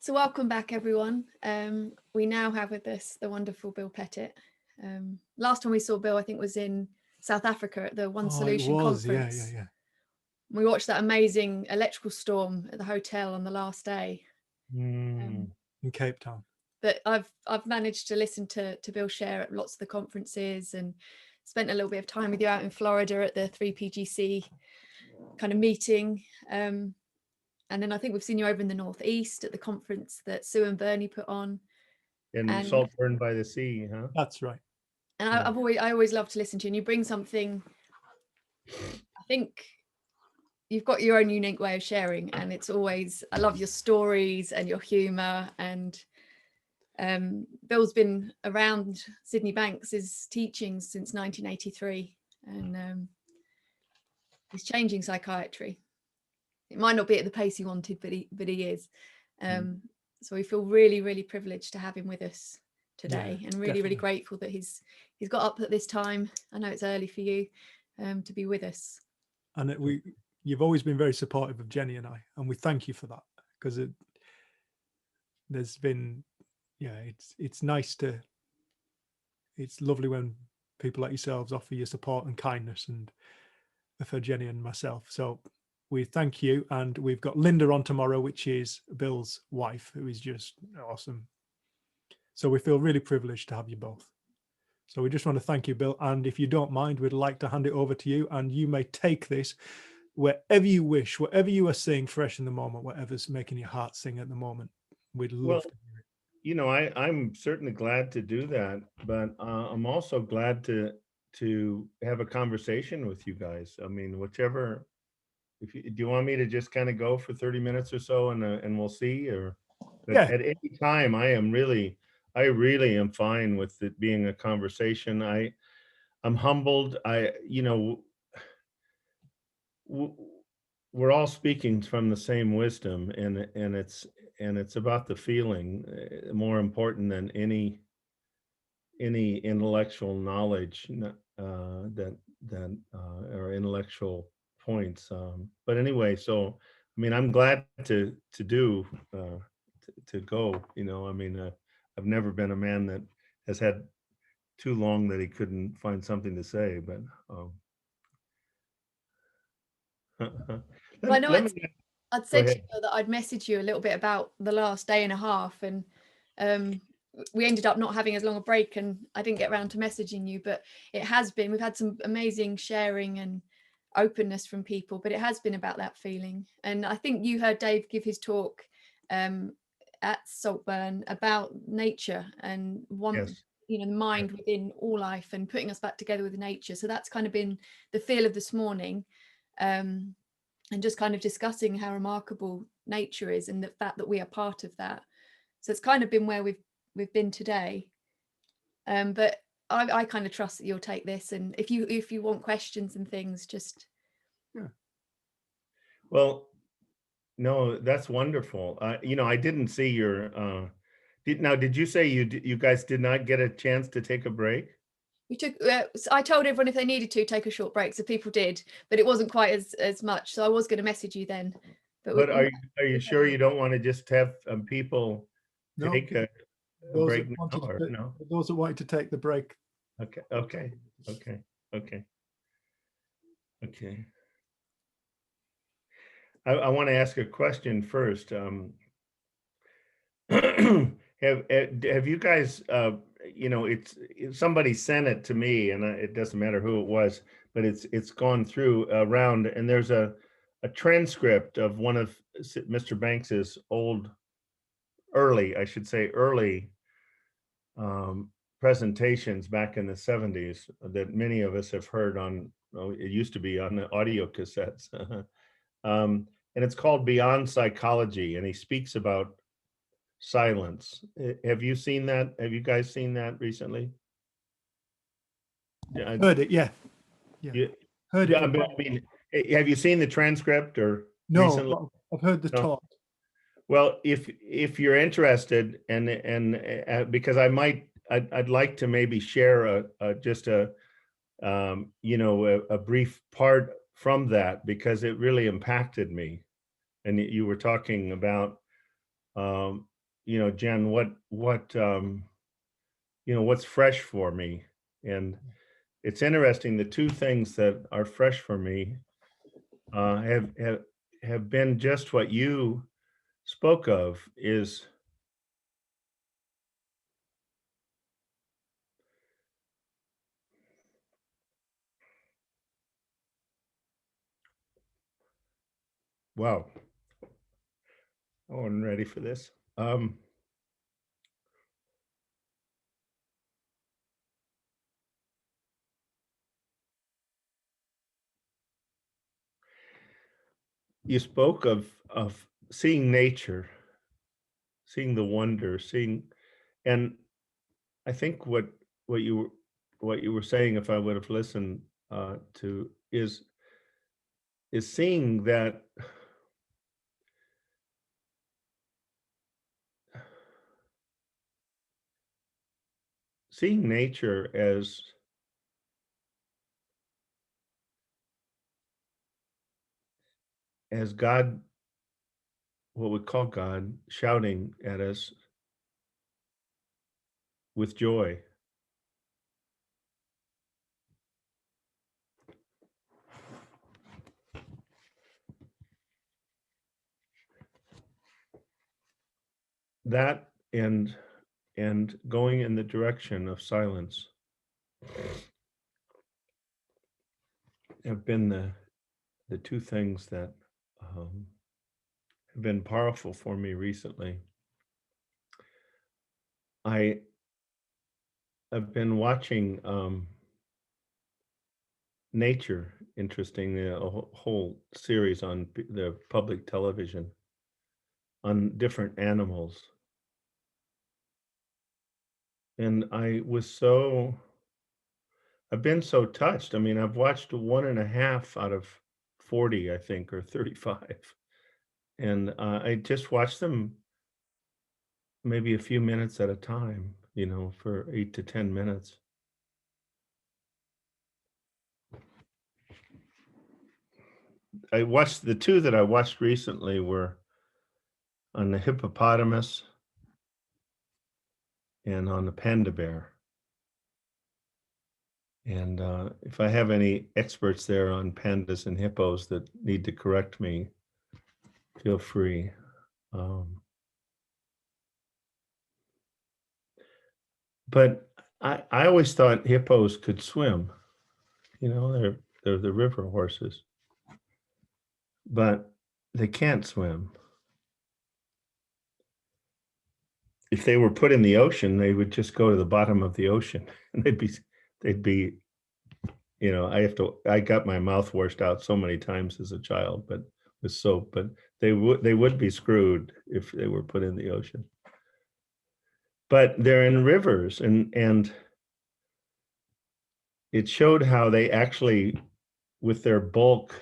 So welcome back, everyone. We now have with us the wonderful Bill Pettit. Last time we saw Bill, I think, was in South Africa at the One Solution conference. Yeah. We watched that amazing electrical storm at the hotel on the last day. In Cape Town. But I've managed to listen to Bill share at lots of the conferences and spent a little bit of time with you out in Florida at the 3PGC kind of meeting. And then I think we've seen you over in the Northeast at the conference that Sue and Bernie put on. In Saltburn by the Sea, huh? That's right. And I always love to listen to you, and you bring something. I think you've got your own unique way of sharing, and it's always, I love your stories and your humor. And Bill's been around Sydney Banks's teachings since 1983, and he's changing psychiatry. It might not be at the pace he wanted, but he is. So we feel really, really privileged to have him with us today, and really, really grateful that he's got up at this time. I know it's early for you to be with us. And you've always been very supportive of Jenny and I, and we thank you for that, because there's been, it's nice it's lovely when people like yourselves offer your support and kindness, and for Jenny and myself. So we thank you. And we've got Linda on tomorrow, which is Bill's wife, who is just awesome. So we feel really privileged to have you both. So we just want to thank you, Bill. And if you don't mind, we'd like to hand it over to you, and you may take this wherever you wish, whatever you are saying fresh in the moment, whatever's making your heart sing at the moment. We'd love to hear it. I'm certainly glad to do that, but I'm also glad to have a conversation with you guys. I mean, whichever. Do you want me to just kind of go for 30 minutes or so, and we'll see? Or at any time, I really am fine with it being a conversation. I'm humbled. We're all speaking from the same wisdom, and it's about the feeling more important than any intellectual knowledge that or intellectual points. But anyway, so I mean, I'm glad to go. I've never been a man that has had too long that he couldn't find something to say. But I know I'd said to you that I'd message you a little bit about the last day and a half, and we ended up not having as long a break, and I didn't get around to messaging you. But we've had some amazing sharing and openness from people, but it has been about that feeling. And I think you heard Dave give his talk at Saltburn about nature and the mind within all life, and putting us back together with nature. So that's kind of been the feel of this morning, and just kind of discussing how remarkable nature is, and the fact that we are part of that. So it's kind of been where we've been today. But I kind of trust that you'll take this, and if you want questions and things, just Well, no, that's wonderful. I didn't see your. Did you say you guys did not get a chance to take a break? We took. I told everyone if they needed to take a short break, so people did, but it wasn't quite as much. So I was going to message you then. But are you sure you don't want to just have people take a break now, or no? Those that wanted to take the break. Okay. I want to ask a question first. Have you guys? Somebody sent it to me, and it doesn't matter who it was, but it's gone through around, and there's a transcript of one of Mr. Banks's early presentations back in the 70s that many of us have heard on. It used to be on the audio cassettes, and it's called Beyond Psychology, and he speaks about silence. Have you seen that? Have you guys seen that recently? Yeah, heard it. Yeah. Heard it. I mean, have you seen the transcript or no? Recently? I've heard the talk. Well, if you're interested, and because I'd like to maybe share a brief part from that, because it really impacted me. And you were talking about Jen, what's fresh for me. And it's interesting, the two things that are fresh for me have been just what you spoke of, is wow. I wasn't ready for this. You spoke of seeing nature, seeing the wonder, and I think what you were saying, if I would have listened to, is seeing that seeing nature as God, what we call God, shouting at us with joy. That and going in the direction of silence have been the two things that have been powerful for me recently. I have been watching nature, interesting, a whole series on the public television on different animals. And I've been so touched. I mean, I've watched 1.5 out of 40, I think, or 35. And I just watched them maybe a few minutes at a time, for 8 to 10 minutes. The two that I watched recently were on the hippopotamus and on the panda bear. And if I have any experts there on pandas and hippos that need to correct me, feel free. But I always thought hippos could swim. They're the river horses, but they can't swim. If they were put in the ocean, they would just go to the bottom of the ocean, and they'd be, I got my mouth washed out so many times as a child, but with soap, but they would be screwed if they were put in the ocean. But they're in rivers, and it showed how they actually, with their bulk,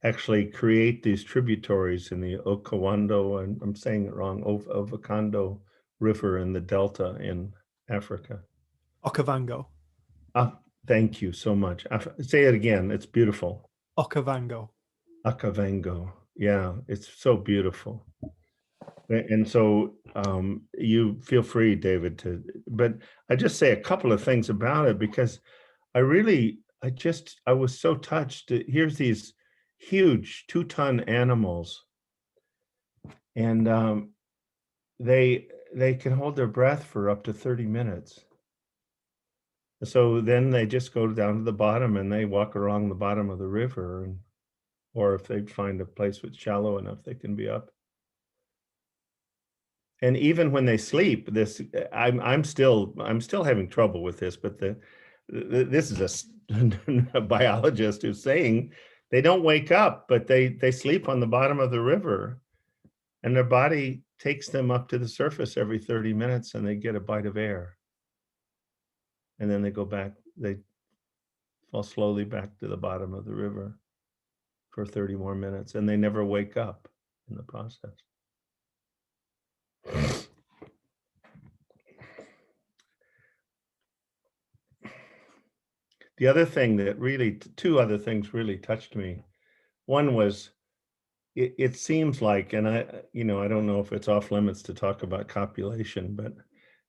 actually create these tributaries in the Okavango, and I'm saying it wrong, Okavango River in the Delta in Africa. Okavango. Thank you so much. Say it again. It's beautiful. Okavango. Okavango. Yeah, it's so beautiful. And so you feel free, David, but I just say a couple of things about it, because I was so touched. Here's these huge 2-ton animals, and they can hold their breath for up to 30 minutes. So then they just go down to the bottom and they walk along the bottom of the river, or if they find a place that's shallow enough, they can be up. And even when they sleep, I'm still having trouble with this, but this is a biologist who's saying they don't wake up, but they sleep on the bottom of the river, and their body takes them up to the surface every 30 minutes, and they get a bite of air. And then they go back, they fall slowly back to the bottom of the river for 30 more minutes, and they never wake up in the process. The other thing two other things really touched me. One was it seems like, and I don't know if it's off limits to talk about copulation, but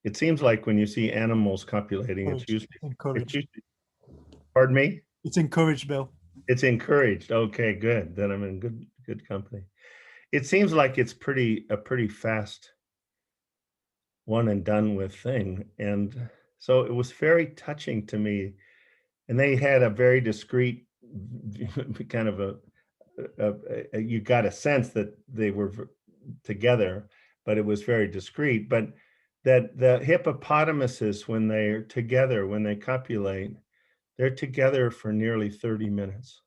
it seems like when you see animals copulating, it's encouraged. usually, pardon me? It's encouraged, Bill. It's encouraged. Okay, good. Then I'm in good company. It seems like it's a pretty fast one and done with thing. And so it was very touching to me. And they had a very discreet kind of you got a sense that they were together, but it was very discreet. But that the hippopotamuses, when they're together, when they copulate, they're together for nearly 30 minutes.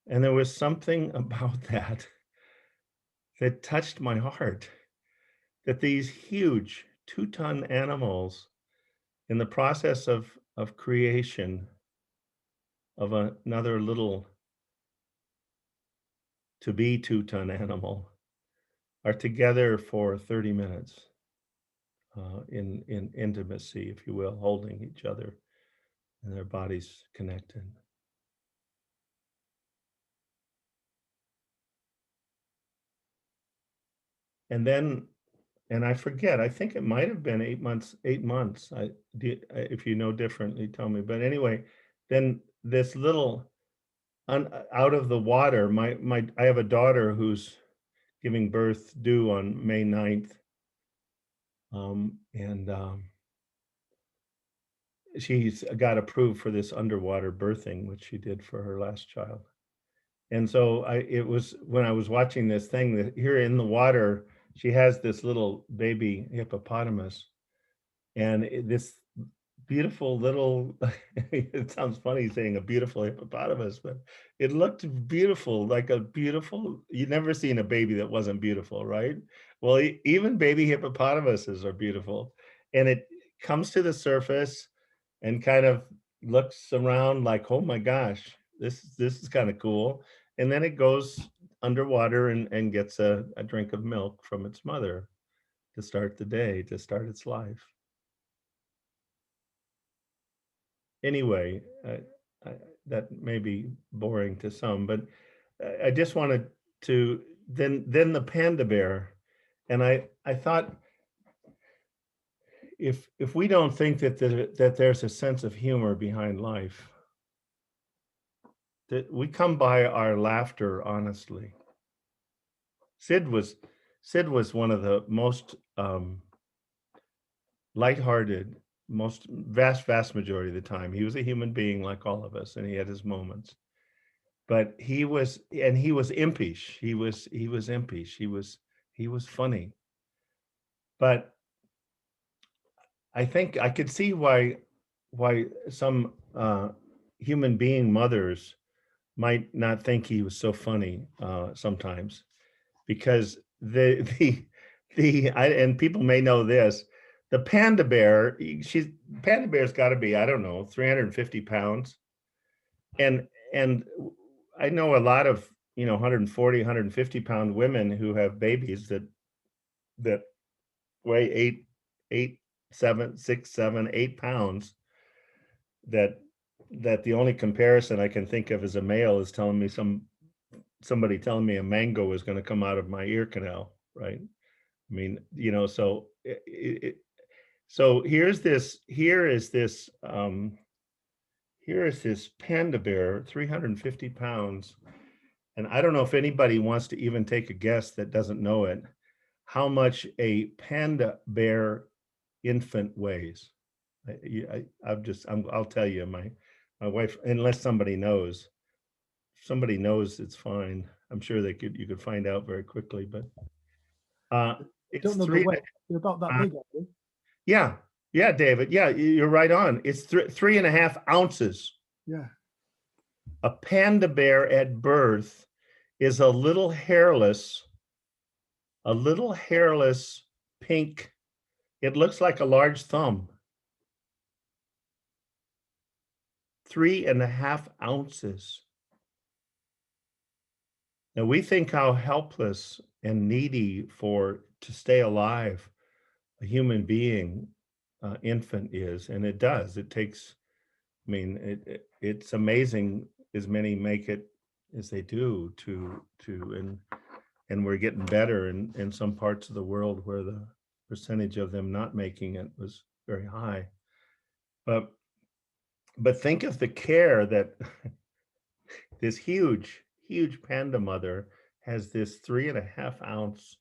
And there was something about that touched my heart, that these huge 2-ton animals, in the process of creation of another little to be 2-ton animal, are together for 30 minutes in intimacy, if you will, holding each other and their bodies connected. And then, and I forget, I think it might have been 8 months. If you know differently, tell me. But anyway, then this little out of the water, I have a daughter who's giving birth due on May 9th. She's got approved for this underwater birthing, which she did for her last child. And so it was when I was watching this thing that here in the water, she has this little baby hippopotamus, and this beautiful little, it sounds funny saying a beautiful hippopotamus, but it looked beautiful, like you'd never seen a baby that wasn't beautiful, right? Well, even baby hippopotamuses are beautiful. And it comes to the surface and kind of looks around like, oh my gosh, this is kind of cool. And then it goes underwater and gets a drink of milk from its mother to start the day, to start its life. Anyway, that may be boring to some, but I just wanted to, then the panda bear. And I thought, if we don't think that there's a sense of humor behind life, that we come by our laughter honestly. Sid was one of the most lighthearted, most vast majority of the time. He was a human being like all of us, and he had his moments. But he was impish. He was impish. He was funny. But I think I could see why some human being mothers might not think he was so funny sometimes, because and people may know this, the panda bear, panda bear's got to be, I don't know, 350 pounds. And I know a lot of 140, 150 pound women who have babies that weigh 6, 7, 8 pounds, that the only comparison I can think of as a male is telling me somebody telling me a mango is going to come out of my ear canal, right? I mean, so so here is this panda bear, 350 pounds. And I don't know if anybody wants to even take a guess that doesn't know it, how much a panda bear infant weighs. I'll tell you, my wife, unless somebody knows, it's fine. I'm sure you could find out very quickly, but it's don't know the weight. They're about that big, I think. Yeah, David. Yeah, you're right on. It's 3.5 ounces. Yeah. A panda bear at birth is a little hairless pink. It looks like a large thumb. 3.5 ounces. Now we think how helpless and needy to stay alive a human being, infant is, and it does. It takes, I mean, it's amazing as many make it as they do and we're getting better in some parts of the world where the percentage of them not making it was very high. But think of the care that this huge panda mother has, this 3.5 ounce.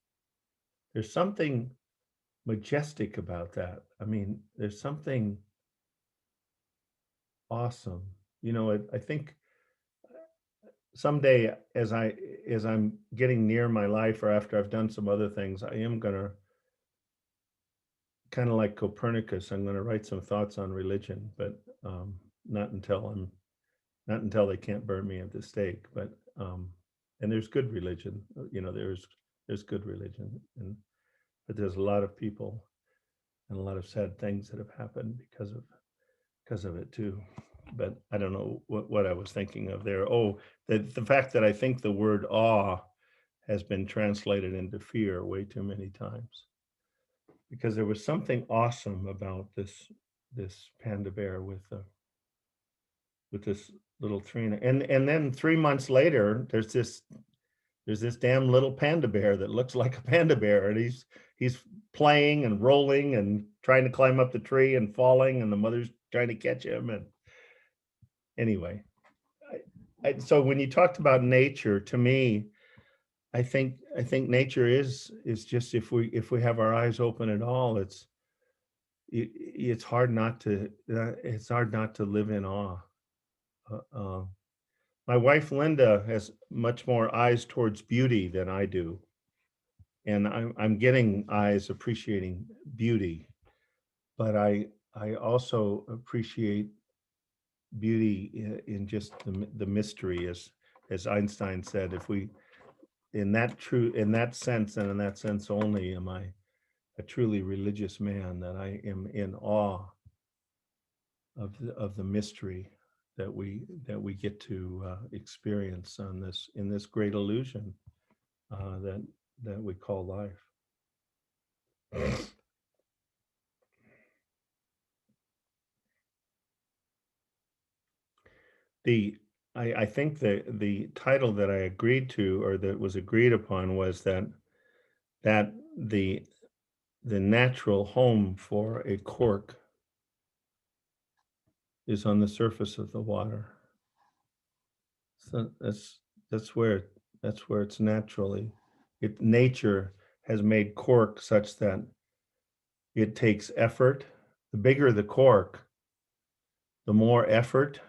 There's something majestic about that. I mean, there's something awesome. You know, I think someday as I'm getting near my life, or after I've done some other things, I am gonna, kind of like Copernicus, I'm gonna write some thoughts on religion, but not until they can't burn me at the stake. But and there's good religion, you know, there's good religion, but there's a lot of people and a lot of sad things that have happened because of it too. But I don't know what I was thinking of there. Oh, the fact that I think the word awe has been translated into fear way too many times, because there was something awesome about this panda bear with this little Trina, and then 3 months later, there's this damn little panda bear that looks like a panda bear, and he's playing and rolling and trying to climb up the tree and falling, and the mother's trying to catch him. And anyway, so when you talked about nature, to me, I think nature is just, if we have our eyes open at all, it's hard not to live in awe. My wife Linda has much more eyes towards beauty than I do, and I'm getting eyes appreciating beauty, but I also appreciate beauty in just the mystery, as Einstein said. If we, in that sense, and in that sense only, am I a truly religious man, that I am in awe of the mystery that we get to experience in this great illusion that we call life. I think the title that I agreed to, or that was agreed upon, was that the natural home for a cork is on the surface of the water. So that's where it's naturally. Nature has made cork such that it takes effort. The bigger the cork, the more effort,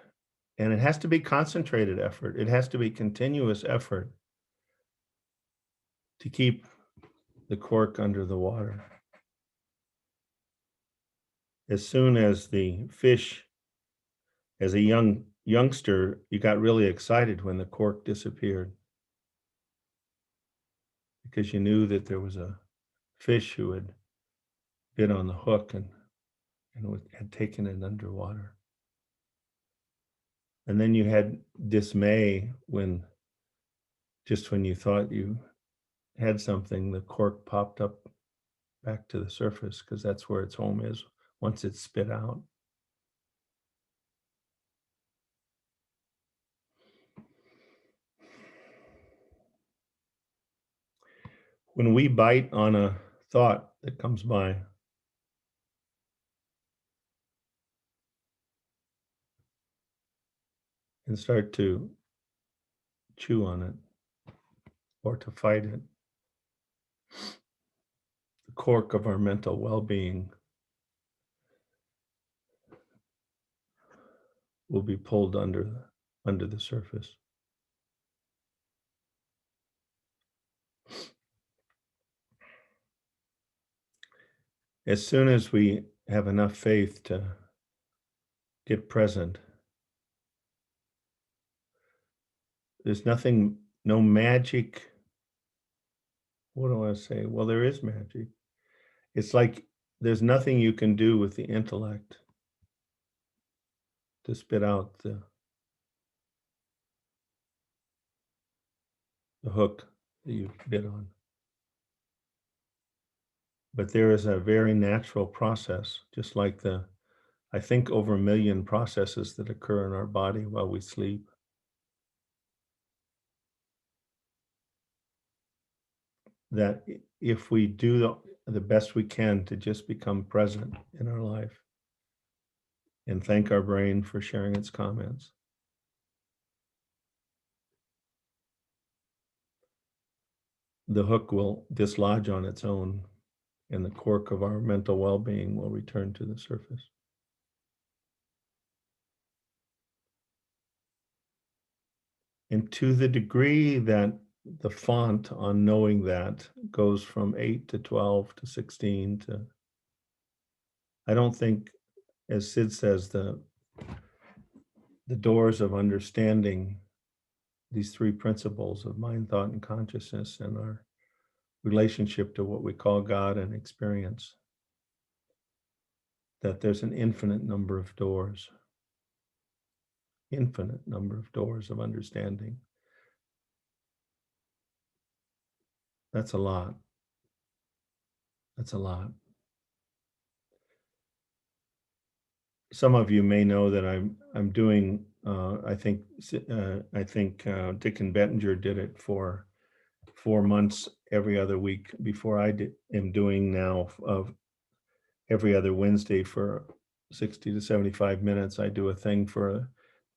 and it has to be concentrated effort. It has to be continuous effort to keep the cork under the water. As soon as the fish, as a youngster, you got really excited when the cork disappeared, because you knew that there was a fish who had bit on the hook and had taken it underwater. And then you had dismay when you thought you had something, the cork popped up back to the surface, because that's where its home is once it's spit out. When we bite on a thought that comes by, and start to chew on it or to fight it, the cork of our mental well-being will be pulled under the surface. As soon as we have enough faith to get present, there's no magic. What do I say? Well, there is magic. It's like there's nothing you can do with the intellect to spit out the hook that you bit on. But there is a very natural process, just like I think over 1 million processes that occur in our body while we sleep. that if we do the best we can to just become present in our life and thank our brain for sharing its comments, the hook will dislodge on its own and the cork of our mental well-being will return to the surface. And to the degree that the font on knowing that goes from 8 to 12 to 16 to, I don't think, as Sid says, the doors of understanding these three principles of mind, thought, and consciousness and our relationship to what we call God and experience, that there's an infinite number of doors of understanding. That's a lot. That's a lot. Some of you may know that I'm doing. I think Dicken Bettinger did it for 4 months every other week before I am doing now of every other Wednesday for 60 to 75 minutes. I do a thing for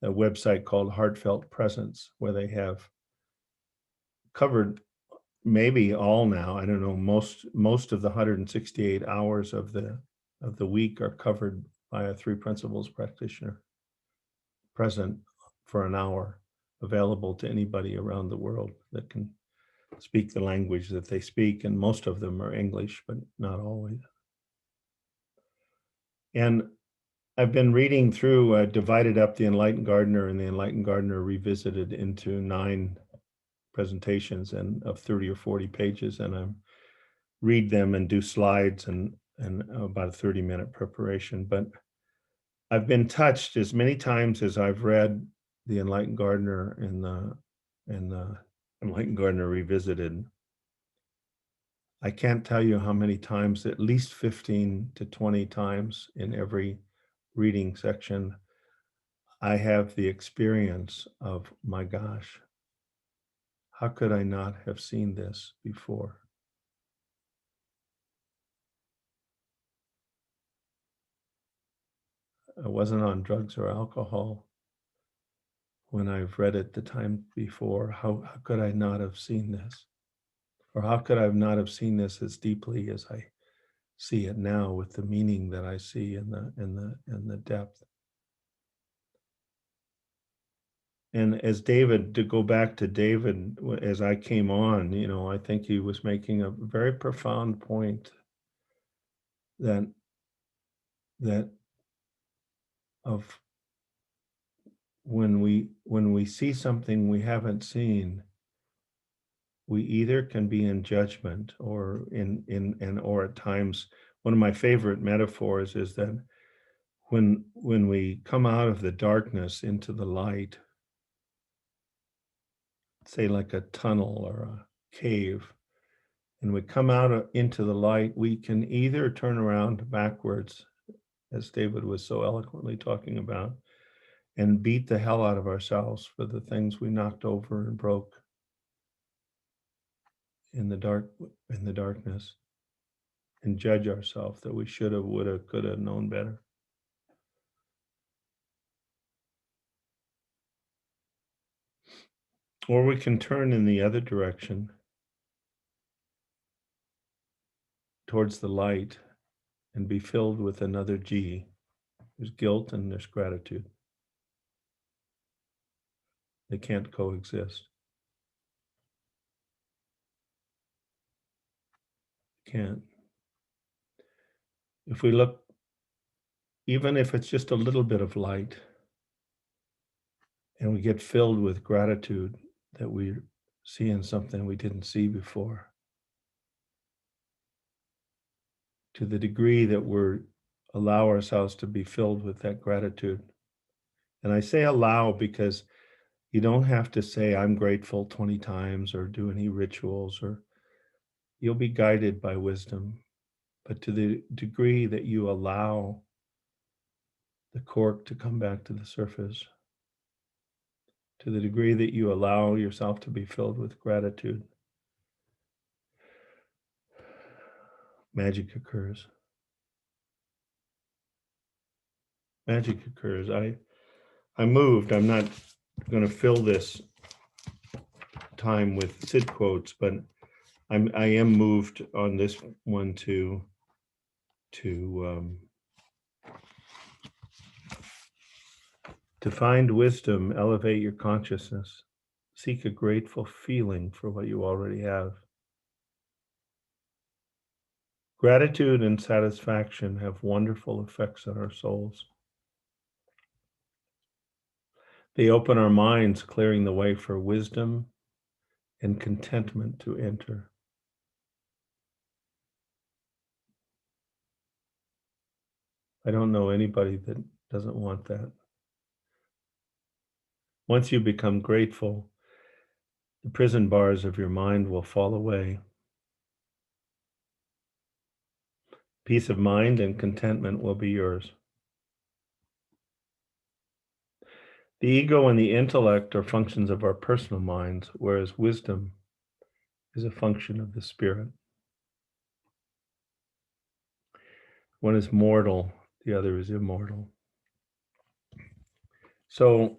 a website called Heartfelt Presence, where they have covered maybe all now. I don't know, most of the 168 hours of the week are covered by a three principles practitioner, present for an hour, available to anybody around the world that can speak the language that they speak, and most of them are English, but not always. And I've been reading through, divided up the Enlightened Gardener and the Enlightened Gardener Revisited into 9 presentations and of 30 or 40 pages, and I read them and do slides and about a 30-minute preparation. But I've been touched as many times as I've read the Enlightened Gardener and the Enlightened Gardener Revisited. I can't tell you how many times, at least 15 to 20 times in every reading section, I have the experience of, my gosh, how could I not have seen this before? I wasn't on drugs or alcohol when I've read it the time before. How could I not have seen this? Or how could I not have seen this as deeply as I see it now, with the meaning that I see in the depth? And as David, to go back to David, as I came on, I think he was making a very profound point that of when we see something we haven't seen, we either can be in judgment or or at times, one of my favorite metaphors is that when we come out of the darkness into the light, say like a tunnel or a cave, and we come out into the light, we can either turn around backwards, as David was so eloquently talking about, and beat the hell out of ourselves for the things we knocked over and broke in the darkness, and judge ourselves that we should have, would have, could have known better. Or we can turn in the other direction towards the light and be filled with another G. There's guilt and there's gratitude. They can't coexist. Can't. If we look, even if it's just a little bit of light, and we get filled with gratitude that we're seeing something we didn't see before, to the degree that we're allow ourselves to be filled with that gratitude. And I say allow because you don't have to say I'm grateful 20 times or do any rituals, or you'll be guided by wisdom. But to the degree that you allow the cork to come back to the surface, to the degree that you allow yourself to be filled with gratitude, magic occurs. Magic occurs. I moved. I'm not going to fill this time with Sid quotes, but I am moved on this one to find wisdom, elevate your consciousness, seek a grateful feeling for what you already have. Gratitude and satisfaction have wonderful effects on our souls. They open our minds, clearing the way for wisdom and contentment to enter. I don't know anybody that doesn't want that. Once you become grateful, the prison bars of your mind will fall away. Peace of mind and contentment will be yours. The ego and the intellect are functions of our personal minds, whereas wisdom is a function of the spirit. One is mortal, the other is immortal. So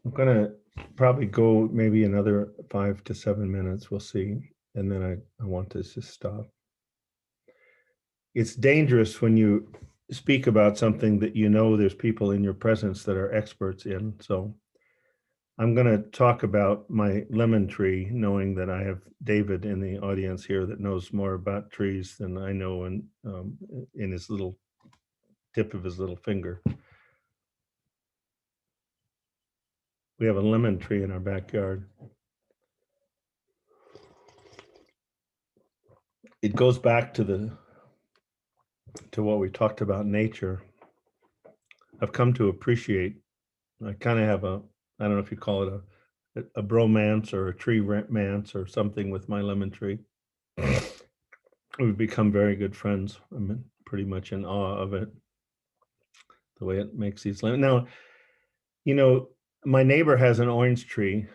I'm going to probably go maybe another 5 to 7 minutes, we'll see. And then I want to just stop. It's dangerous when you speak about something that you know there's people in your presence that are experts in. So I'm going to talk about my lemon tree, knowing that I have David in the audience here that knows more about trees than I know in his little tip of his little finger. We have a lemon tree in our backyard. It goes back to what we talked about nature. I've come to appreciate, I kind of have I don't know if you call it a bromance or a tree romance or something with my lemon tree. We've become very good friends. I'm pretty much in awe of it, the way it makes these lemons. Now, you know, my neighbor has an orange tree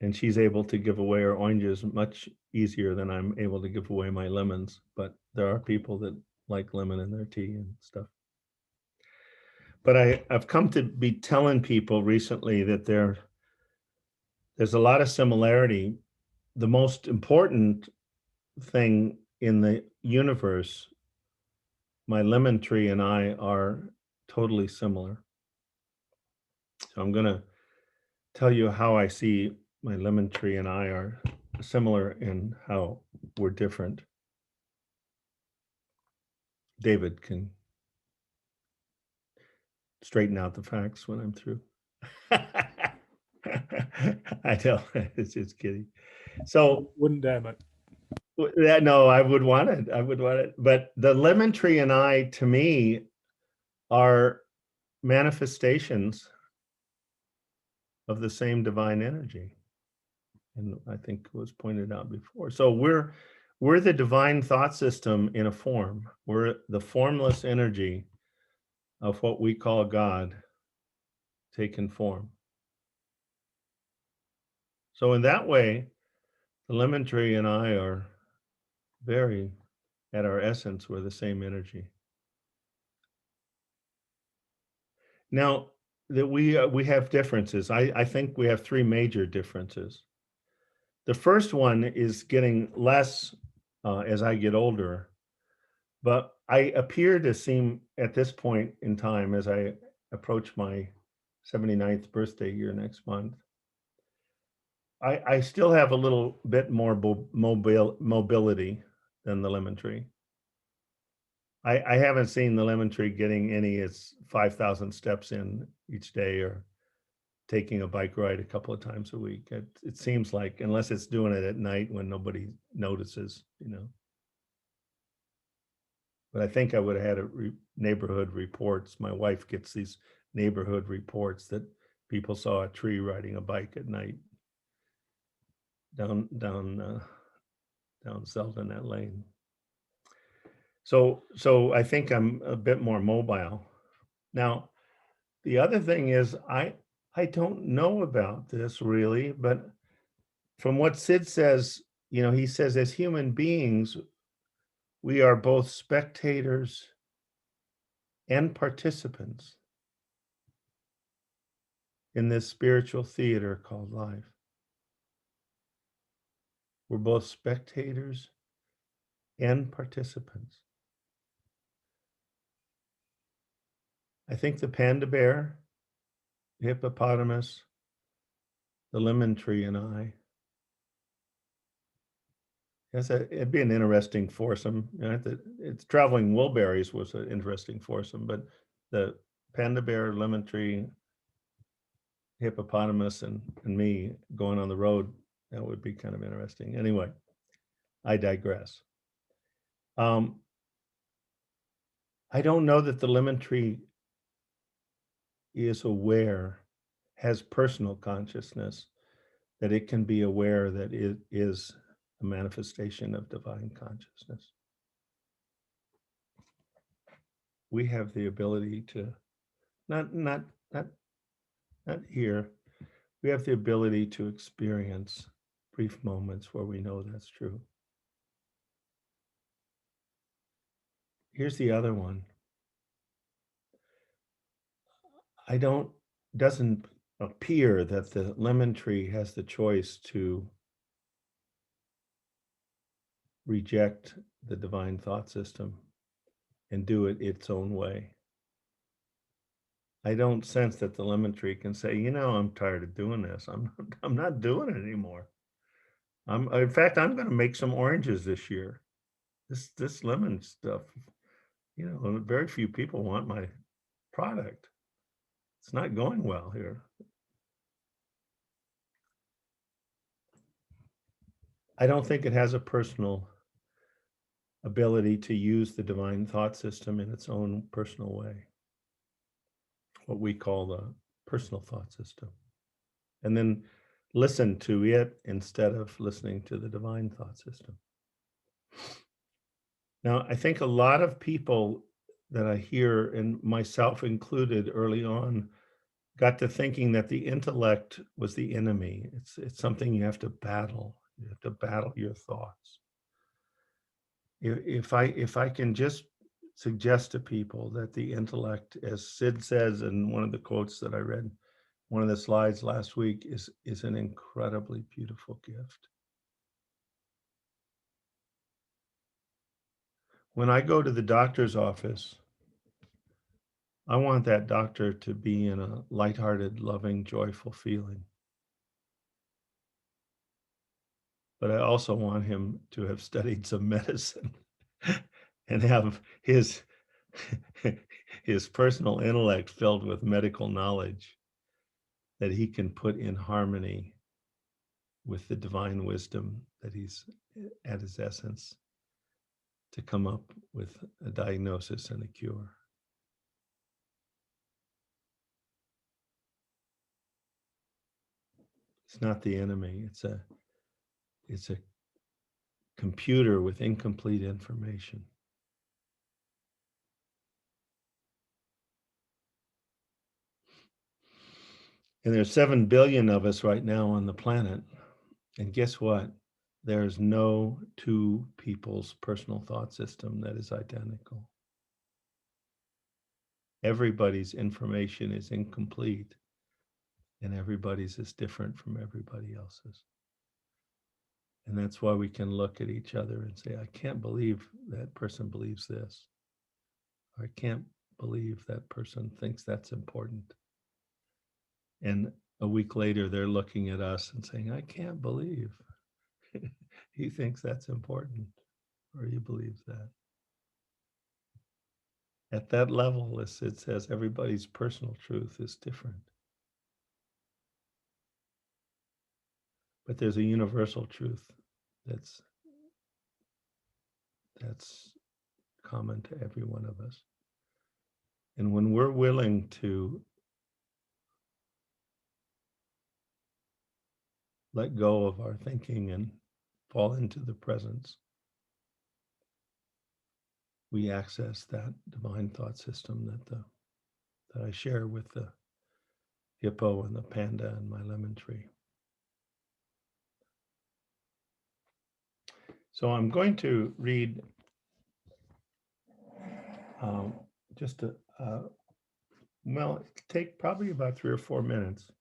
and she's able to give away her oranges much easier than I'm able to give away my lemons. But there are people that like lemon in their tea and stuff. But I've come to be telling people recently that there's a lot of similarity. The most important thing in the universe, my lemon tree and I are totally similar. So I'm going to tell you how I see my lemon tree and I are similar in how we're different. David can straighten out the facts when I'm through. I know, it's just kidding. So wouldn't dare, mate. No, I would want it. I would want it. But the lemon tree and I, to me, are manifestations of the same divine energy. And I think it was pointed out before. So we're the divine thought system in a form. We're the formless energy of what we call God taken form. So in that way, the lemon tree and I are very, at our essence, we're the same energy. Now that we have differences, I think we have 3 major differences. The first one is getting less as I get older, but I appear to seem at this point in time, as I approach my 79th birthday year next month, I still have a little bit more mobility than the lemon tree. I haven't seen the lemon tree getting it's 5,000 steps in each day or taking a bike ride a couple of times a week. It seems like, unless it's doing it at night when nobody notices, you know. But I think I would have had neighborhood reports. My wife gets these neighborhood reports that people saw a tree riding a bike at night down Selden Lane. So I think I'm a bit more mobile. Now, the other thing is I don't know about this really, but from what Sid says, he says, as human beings, we are both spectators and participants in this spiritual theater called life. We're both spectators and participants. I think the panda bear, the hippopotamus, the lemon tree, and I. It'd be an interesting foursome. It's traveling Wilburys was an interesting foursome, but the panda bear, lemon tree, hippopotamus, and me going on the road, that would be kind of interesting. Anyway, I digress. I don't know that the lemon tree is aware, has personal consciousness, that it can be aware that it is a manifestation of divine consciousness. We have the ability to, not here, we have the ability to experience brief moments where we know that's true. Here's the other one. Doesn't appear that the lemon tree has the choice to reject the divine thought system and do it its own way. I don't sense that the lemon tree can say, I'm tired of doing this. I'm not doing it anymore. In fact, I'm going to make some oranges this year. This lemon stuff, very few people want my product. It's not going well here. I don't think it has a personal ability to use the divine thought system in its own personal way, what we call the personal thought system, and then listen to it instead of listening to the divine thought system. Now, I think a lot of people that I hear, and myself included early on, got to thinking that the intellect was the enemy. It's something you have to battle. You have to battle your thoughts. If I can just suggest to people that the intellect, as Sid says in one of the quotes that I read, one of the slides last week, is an incredibly beautiful gift. When I go to the doctor's office, I want that doctor to be in a lighthearted, loving, joyful feeling. But I also want him to have studied some medicine and have his personal intellect filled with medical knowledge that he can put in harmony with the divine wisdom that he's at his essence to come up with a diagnosis and a cure. It's not the enemy. It's a computer with incomplete information. And there's 7 billion of us right now on the planet. And guess what? There's no two people's personal thought system that is identical. Everybody's information is incomplete, and everybody's is different from everybody else's. And that's why we can look at each other and say, I can't believe that person believes this. I can't believe that person thinks that's important. And a week later, they're looking at us and saying, I can't believe he thinks that's important, or he believes that. At that level, as it says, everybody's personal truth is different. But there's a universal truth that's common to every one of us. And when we're willing to let go of our thinking and fall into the presence, we access that divine thought system that I share with the hippo and the panda and my lemon tree. So I'm going to read just well, it could take probably about 3 or 4 minutes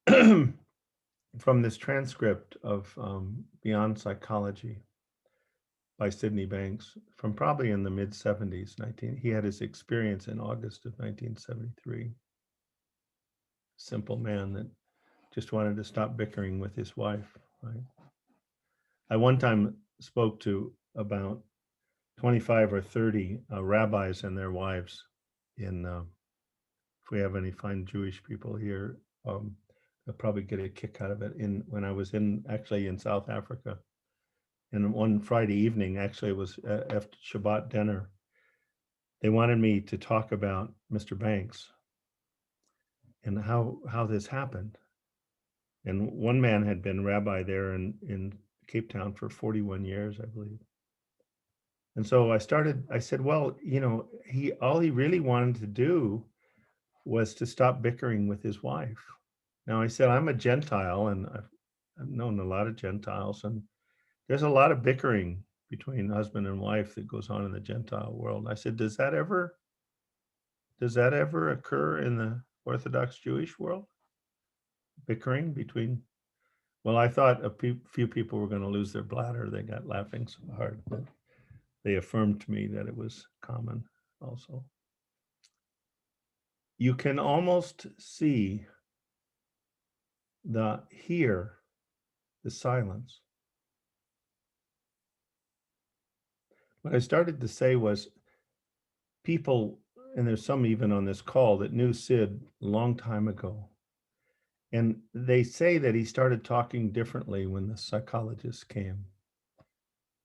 from this transcript of Beyond Psychology by Sydney Banks from probably in the mid 70s. He had his experience in August of 1973. Simple man that just wanted to stop bickering with his wife. Right? I one time spoke to about 25 or 30 rabbis and their wives in, if we have any fine Jewish people here, they'll probably get a kick out of it. When I was actually in South Africa, and one Friday evening, actually it was after Shabbat dinner, they wanted me to talk about Mr. Banks and how this happened. And one man had been rabbi there in Cape Town for 41 years, I believe. And so I said, well, all he really wanted to do was to stop bickering with his wife. Now I said, I'm a Gentile, and I've known a lot of Gentiles, and there's a lot of bickering between husband and wife that goes on in the Gentile world. I said, does that ever occur in the Orthodox Jewish world? Bickering between, well, I thought a few people were going to lose their bladder. They got laughing so hard, but they affirmed to me that it was common also. You can almost hear the silence. What I started to say was people, and there's some even on this call that knew Sid a long time ago. And they say that he started talking differently when the psychologist came.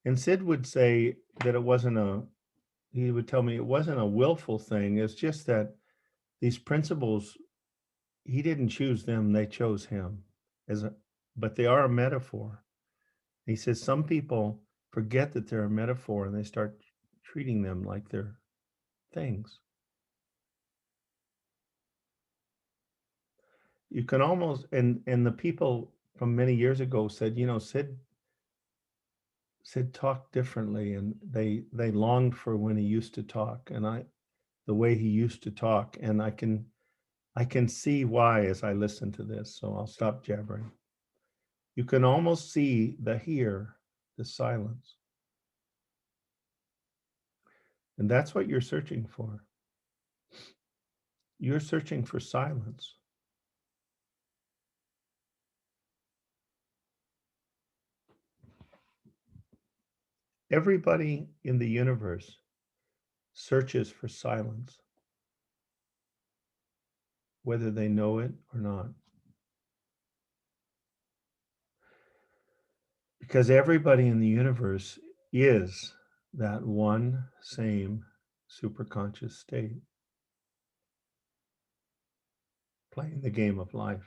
And Sid would say that he would tell me it wasn't a willful thing. It's just that these principles, he didn't choose them, they chose him. But they are a metaphor. He says some people forget that they're a metaphor and they start treating them like they're things. You can almost, and the people from many years ago said, Sid talked differently, and they longed for when he used to talk, and the way he used to talk, and I can see why as I listen to this. So I'll stop jabbering. You can almost hear the silence. And that's what you're searching for. You're searching for silence. Everybody in the universe searches for silence, whether they know it or not. Because everybody in the universe is that one same superconscious state, playing the game of life.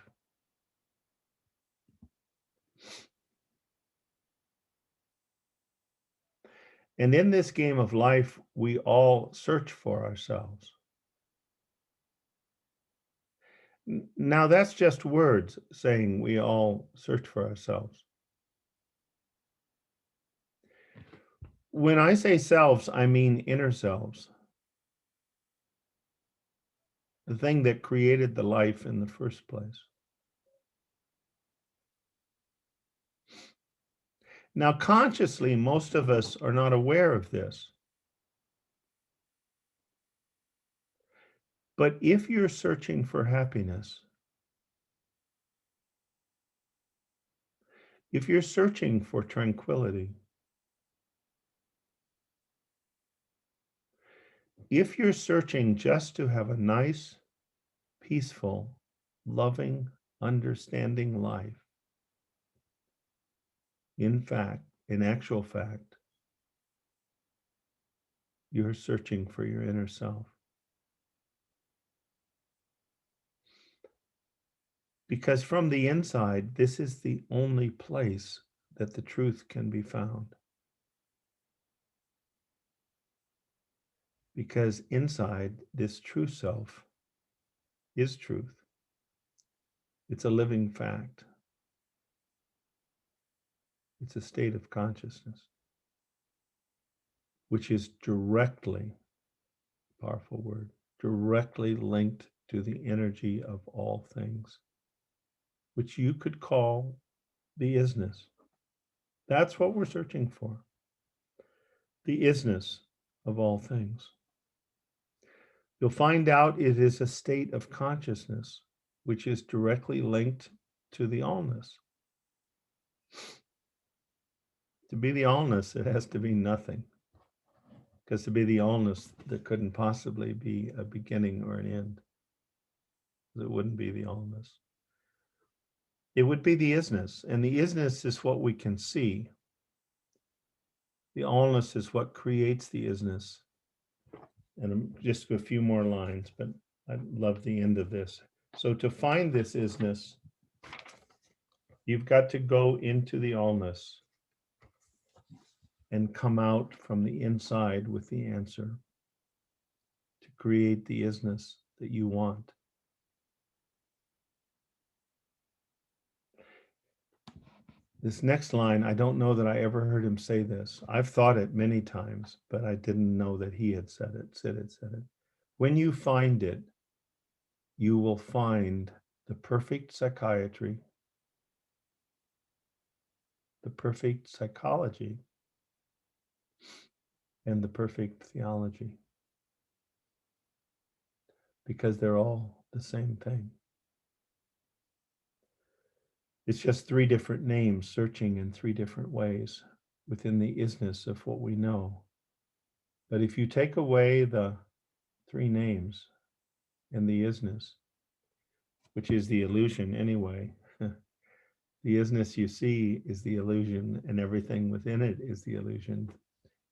And in this game of life, we all search for ourselves. Now, that's just words saying we all search for ourselves. When I say selves, I mean inner selves. The thing that created the life in the first place. Now, consciously, most of us are not aware of this. But if you're searching for happiness, if you're searching for tranquility, if you're searching just to have a nice, peaceful, loving, understanding life, in actual fact, you're searching for your inner self. Because from the inside, this is the only place that the truth can be found. Because inside, this true self is truth. It's a living fact. It's a state of consciousness, which is directly, powerful word, directly linked to the energy of all things, which you could call the isness. That's what we're searching for. The isness of all things. You'll find out it is a state of consciousness which is directly linked to the allness. To be the allness, it has to be nothing. Because to be the allness, there couldn't possibly be a beginning or an end. It wouldn't be the allness. It would be the isness, and the isness is what we can see. The allness is what creates the isness. And just a few more lines, but I love the end of this. So to find this isness, you've got to go into the allness and come out from the inside with the answer to create the isness that you want. This next line, I don't know that I ever heard him say this. I've thought it many times, but I didn't know that he had said it. When you find it, you will find the perfect psychiatry, the perfect psychology, and the perfect theology. Because they're all the same thing. It's just three different names searching in three different ways within the isness of what we know. But if you take away the three names and the isness, which is the illusion anyway, the isness you see is the illusion, and everything within it is the illusion.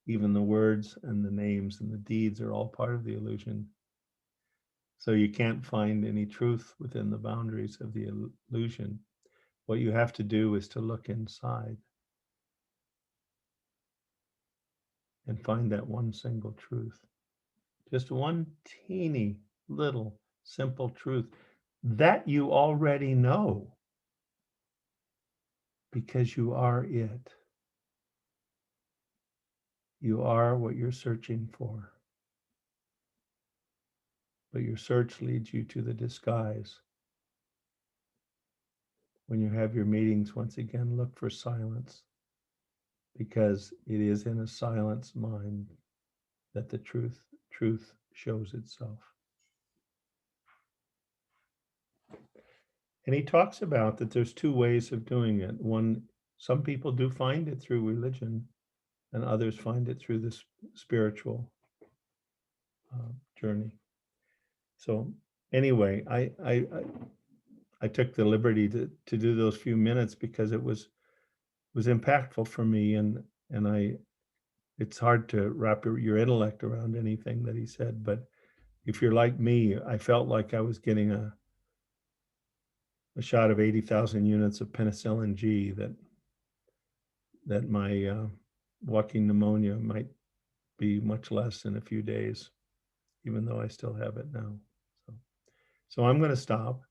Even the words and the names and the deeds are all part of the illusion. So you can't find any truth within the boundaries of the illusion. What you have to do is to look inside and find that one single truth. Just one teeny little simple truth that you already know because you are it. You are what you're searching for. But your search leads you to the disguise. When you have your meetings, once again, look for silence, because it is in a silenced mind that the truth shows itself. And he talks about that there's two ways of doing it. One, some people do find it through religion, and others find it through this spiritual journey. So anyway, I took the liberty to do those few minutes because it was impactful for me, and it's hard to wrap your intellect around anything that he said. But if you're like me, I felt like I was getting a shot of 80,000 units of penicillin G, that my walking pneumonia might be much less in a few days, even though I still have it now. So I'm going to stop.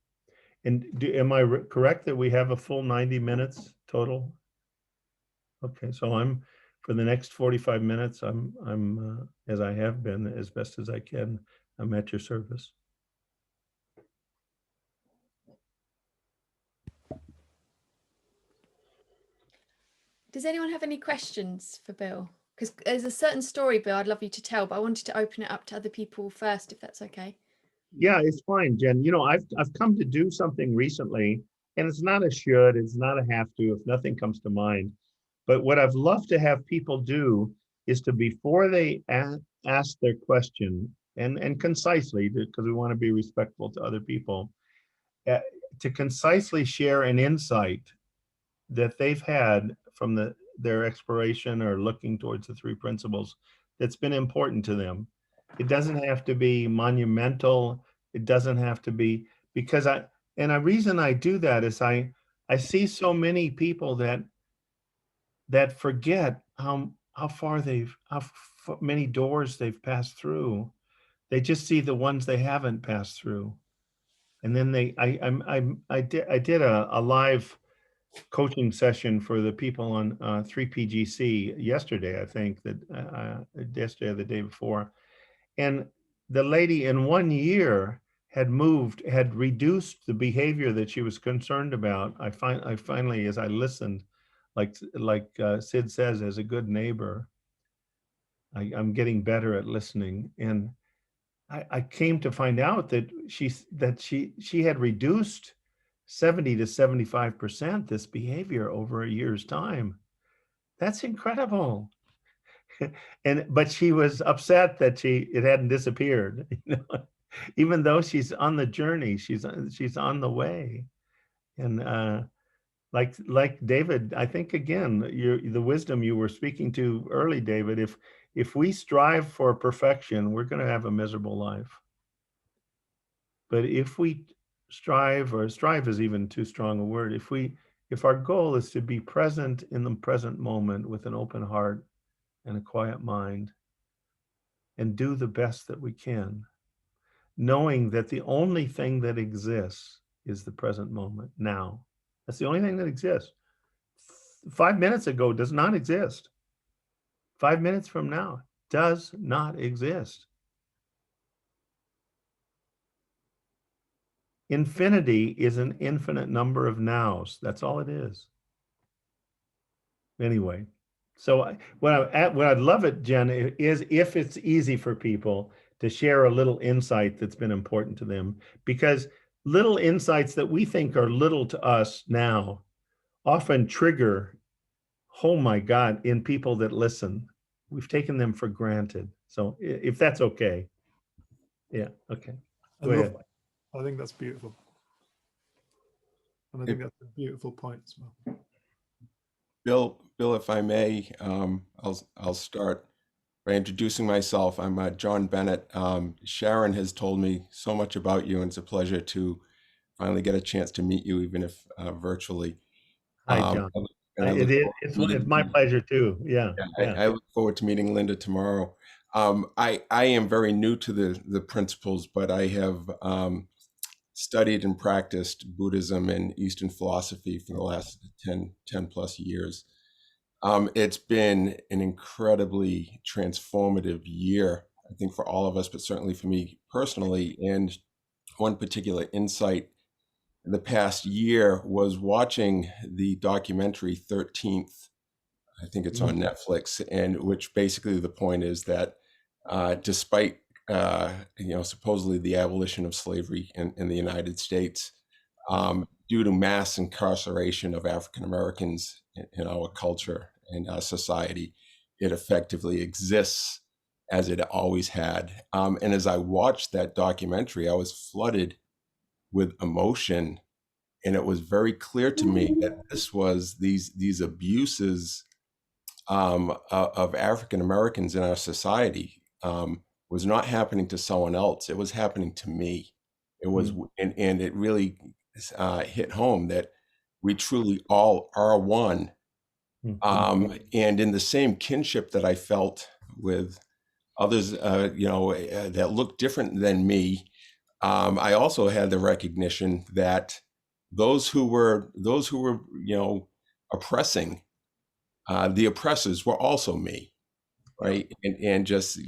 And am I correct that we have a full 90 minutes total? Okay, so for the next 45 minutes, I'm as I have been, as best as I can, I'm at your service. Does anyone have any questions for Bill? Because there's a certain story, Bill, I'd love you to tell, but I wanted to open it up to other people first, if that's okay. Yeah, it's fine, Jen. You know, I've come to do something recently, and it's not a should, it's not a have to, if nothing comes to mind. But what I've loved to have people do is to, before they ask their question, and concisely, because we want to be respectful to other people, to concisely share an insight that they've had from their exploration or looking towards the three principles that's been important to them. It doesn't have to be monumental. It doesn't have to be, because a reason I do that is I see so many people that forget how many doors they've passed through. They just see the ones they haven't passed through. And then I did a live coaching session for the people on 3PGC yesterday, I think, that yesterday or the day before. And the lady in 1 year had reduced the behavior that she was concerned about. I finally, as I listened, like Sid says, as a good neighbor, I'm getting better at listening. And I came to find out that she had reduced 70 to 75% this behavior over a year's time. That's incredible. But she was upset that it hadn't disappeared, even though she's on the journey, she's on the way. And like David, I think, again, the wisdom you were speaking to early, David, if we strive for perfection, we're going to have a miserable life. But if we strive is even too strong a word, if our goal is to be present in the present moment with an open heart and a quiet mind, and do the best that we can, knowing that the only thing that exists is the present moment now. That's the only thing that exists. 5 minutes ago does not exist. 5 minutes from now does not exist. Infinity is an infinite number of nows. That's all it is. Anyway, so what I'd love it, Jen, is if it's easy for people to share a little insight that's been important to them, because little insights that we think are little to us now often trigger, oh my God, in people that listen. We've taken them for granted. So if that's okay. Yeah, okay. Go ahead. I think that's beautiful. And I think that's a beautiful point as well. Bill, if I may, I'll start by introducing myself. I'm John Bennett. Sharon has told me so much about you, and it's a pleasure to finally get a chance to meet you, even if virtually. Hi, John. It's my pleasure too. Yeah. I look forward to meeting Linda tomorrow. I am very new to the principles, but I have studied and practiced Buddhism and Eastern philosophy for the last 10 plus years. It's been an incredibly transformative year, I think, for all of us, but certainly for me personally. And one particular insight in the past year was watching the documentary 13th. I think it's on Netflix, and which basically the point is that despite supposedly the abolition of slavery in the United States, due to mass incarceration of African Americans in our culture and society, it effectively exists as it always had. And as I watched that documentary, I was flooded with emotion, and it was very clear to me that this was these abuses of African Americans in our society was not happening to someone else. It was happening to me. It was, and it really hit home that we truly all are one. And in the same kinship that I felt with others, that looked different than me, I also had the recognition that those who were oppressing, the oppressors were also me. Right. And just,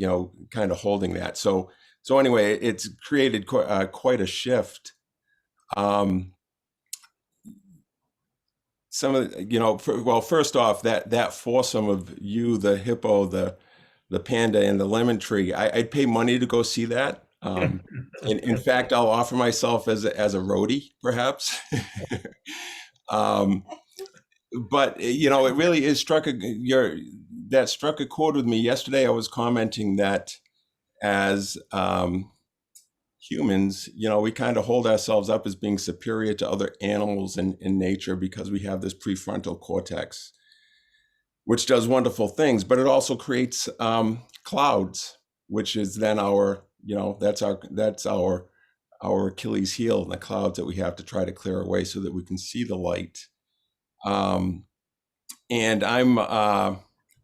kind of holding that. So anyway, it's created quite a shift. Some of first off, that foursome of you, the hippo, the panda, and the lemon tree, I'd pay money to go see that. In fact, I'll offer myself as a roadie, perhaps. But it really is struck a chord with me. Yesterday, I was commenting that as humans, we kind of hold ourselves up as being superior to other animals in nature because we have this prefrontal cortex, which does wonderful things, but it also creates clouds, which is then that's our Achilles heel, the clouds that we have to try to clear away so that we can see the light. And I'm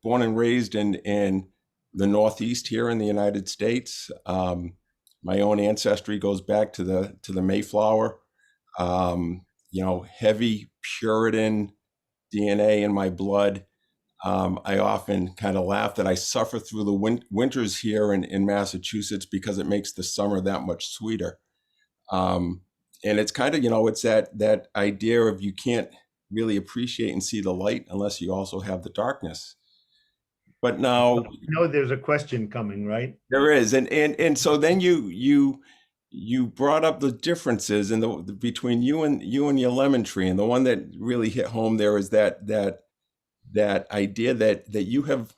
born and raised in the Northeast here in the United States. My own ancestry goes back to the Mayflower. heavy Puritan DNA in my blood. I often kind of laugh that I suffer through the winters here in Massachusetts because it makes the summer that much sweeter. And it's kind of, it's that idea of you can't really appreciate and see the light unless you also have the darkness. But now, there's a question coming, right? There is, and so then you brought up the differences in between you and your lemon tree, and the one that really hit home there is that idea that you have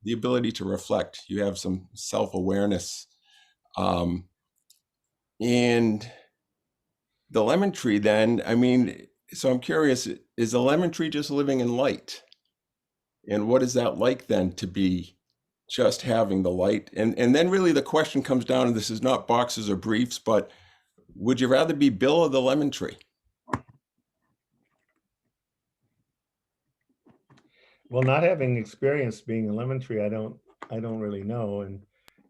the ability to reflect, you have some self-awareness, and the lemon tree. Then, so I'm curious: is the lemon tree just living in light? And what is that like then to be just having the light? And then really the question comes down, and this is not boxes or briefs, but would you rather be Bill or the lemon tree? Well, not having experienced being a lemon tree, I don't really know.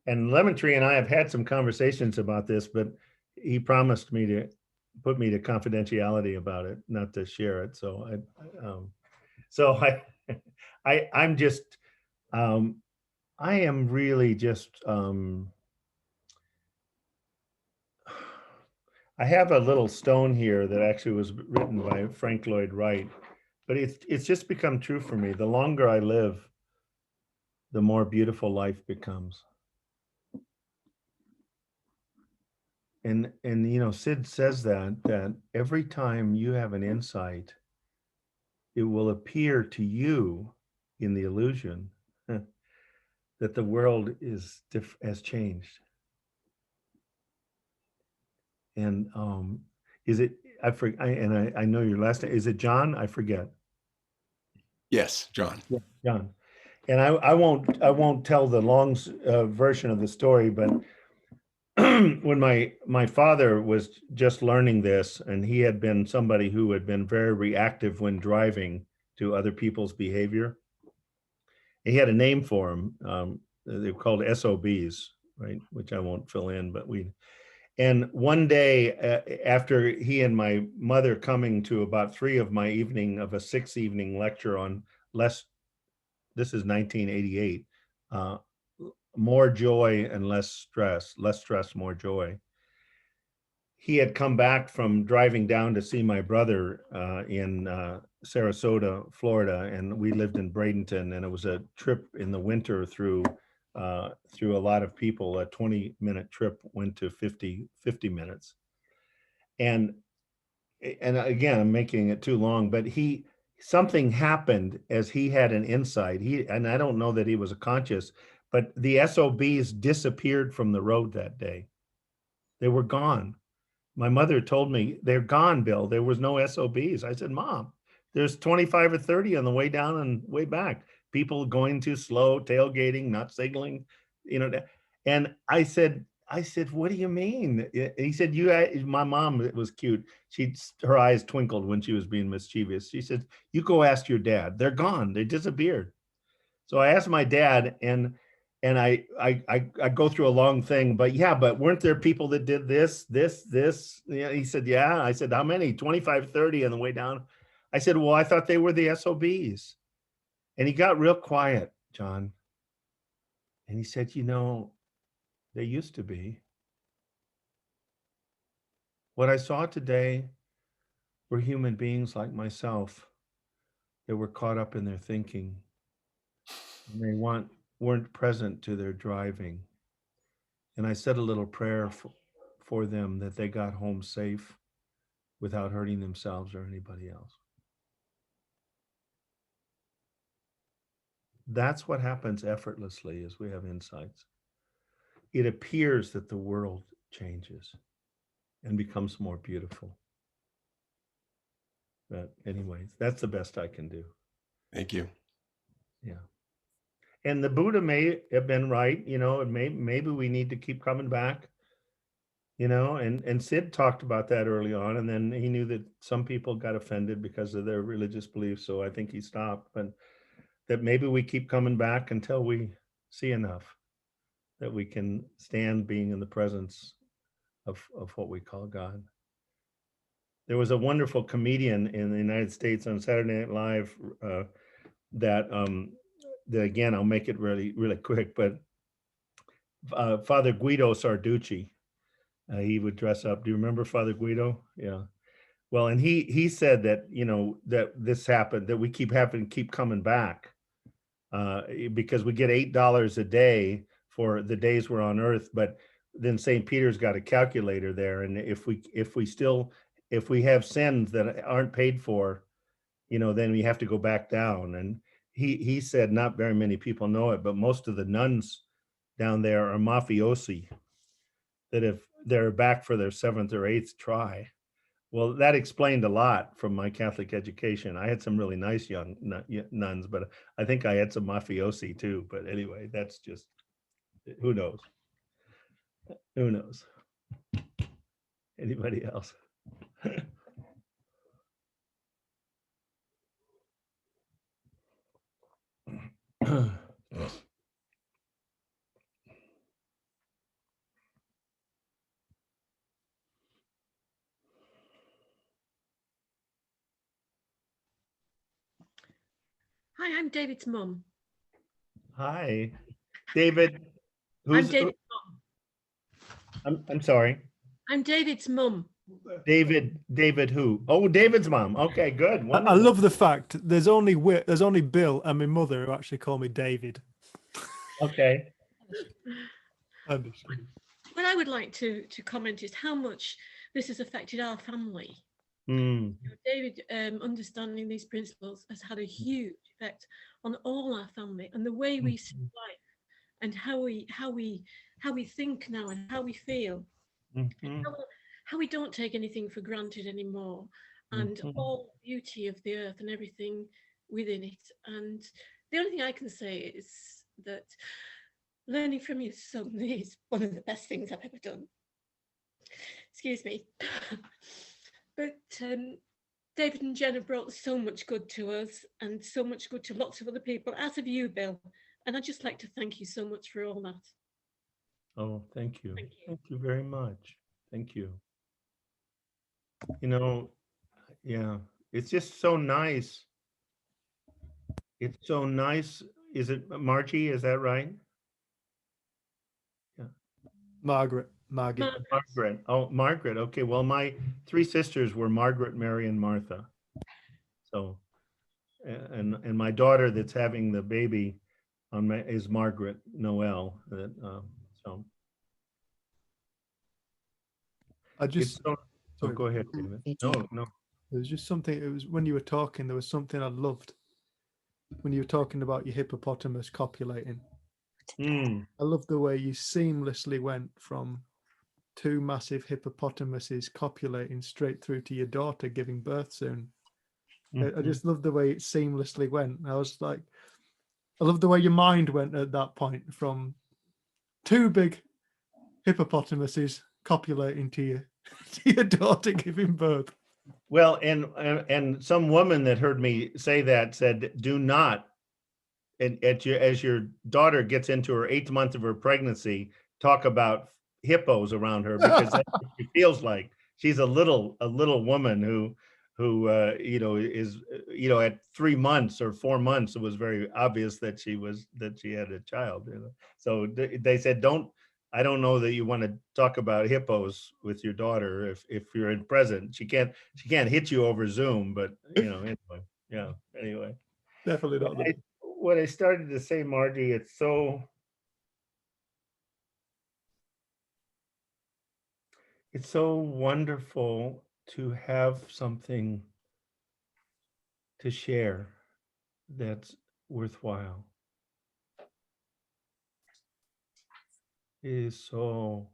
And Lemon Tree and I have had some conversations about this, but he promised me to put me to confidentiality about it, not to share it. So I'm just, I am really just, I have a little stone here that actually was written by Frank Lloyd Wright, but it's just become true for me. The longer I live, the more beautiful life becomes. And Sid says that every time you have an insight, it will appear to you in the illusion that the world has changed. And is it? I know your last name. Is it John? I forget. Yes, John. Yeah, John. And I won't tell the long version of the story, but when my father was just learning this, and he had been somebody who had been very reactive when driving to other people's behavior. He had a name for them. They're called SOBs, right? Which I won't fill in, but and one day after he and my mother coming to about 3 of my evening of a 6 evening lecture on this is 1988, more joy and less stress, more joy. He had come back from driving down to see my brother in Sarasota, Florida, and we lived in Bradenton, and it was a trip in the winter through a lot of people. A 20-minute trip went to 50 minutes. And again, I'm making it too long, but something happened as he had an insight. And I don't know that he was conscious, but the SOBs disappeared from the road that day. They were gone. My mother told me, they're gone, Bill. There was no SOBs. I said, Mom, there's 25 or 30 on the way down and way back. People going too slow, tailgating, not signaling, And I said, what do you mean? He said, my mom, it was cute. Her eyes twinkled when she was being mischievous. She said, you go ask your dad. They're gone. They disappeared. So I asked my dad, and I go through a long thing, but weren't there people that did this? Yeah, he said, yeah. I said, how many? 25, 30 on the way down. I said, well, I thought they were the SOBs. And he got real quiet, John. And he said, they used to be. What I saw today were human beings like myself that were caught up in their thinking. And they weren't present to their driving. And I said a little prayer for them that they got home safe without hurting themselves or anybody else. That's what happens effortlessly as we have insights. It appears that the world changes and becomes more beautiful. But anyways, that's the best I can do. Thank you. Yeah. And the Buddha may have been right, maybe we need to keep coming back, and Sid talked about that early on, and then he knew that some people got offended because of their religious beliefs. So I think he stopped, but that maybe we keep coming back until we see enough that we can stand being in the presence of what we call God. there was a wonderful comedian in the United States on Saturday Night Live that again, I'll make it really, really quick, but Father Guido Sarducci, he would dress up. Do you remember Father Guido? Yeah. Well, and he said that, you know, that this happened, that we keep coming back because we get $8 a day for the days we're on Earth, but then St. Peter's got a calculator there, and if we have sins that aren't paid for, you know, then we have to go back down. And he said not very many people know it, but most of the nuns down there are mafiosi, that if they're back for their 7th or 8th try. Well, that explained a lot from my Catholic education. I had some really nice young nuns, but I think I had some mafiosi too. But anyway, that's just, who knows? Who knows? Anybody else? Hi, I'm David's mum. Hi, David. I'm David's mum. I'm sorry. I'm David's mum. David who? Oh, David's mom. Okay, good. I Wonderful. love the fact there's only Bill and my mother who actually call me David. Okay. What I would like to comment is how much this has affected our family. Mm. David, understanding these principles has had a huge effect on all our family and the way we see life and how we think now and how we feel. Mm-hmm. How we don't take anything for granted anymore, and all the beauty of the earth and everything within it. And the only thing I can say is that learning from your son is one of the best things I've ever done. Excuse me. But David and Jen have brought so much good to us and so much good to lots of other people, as have you, Bill. And I'd just like to thank you so much for all that. Oh, thank you. Thank you. Thank you very much. Thank you. You know, yeah, it's just so nice. It's so nice. Is it Margie? Is that right? Yeah. Margaret. Margaret. Oh, Margaret. Okay. Well, my 3 sisters were Margaret, Mary, and Martha. So, and my daughter that's having the baby is Margaret Noel. So. I just. Oh, go ahead, David. No. There was just something. It was when you were talking. There was something I loved when you were talking about your hippopotamus copulating. Mm. I love the way you seamlessly went from 2 massive hippopotamuses copulating straight through to your daughter giving birth soon. I just love the way it seamlessly went. I was like, I love the way your mind went at that point from 2 big hippopotamuses copulating to your daughter giving birth. Well, and some woman that heard me say that said, do not, and as your daughter gets into her 8th month of her pregnancy, talk about hippos around her, because that's what she feels like. She's a little woman who you know, is, you know, at 3 months or 4 months, it was very obvious that she had a child. You know? So they said, I don't know that you want to talk about hippos with your daughter if you're in present. She can't hit you over Zoom, but you know, anyway. Yeah. Anyway. Definitely not. What I started to say, Margie, it's so wonderful to have something to share that's worthwhile. It is so,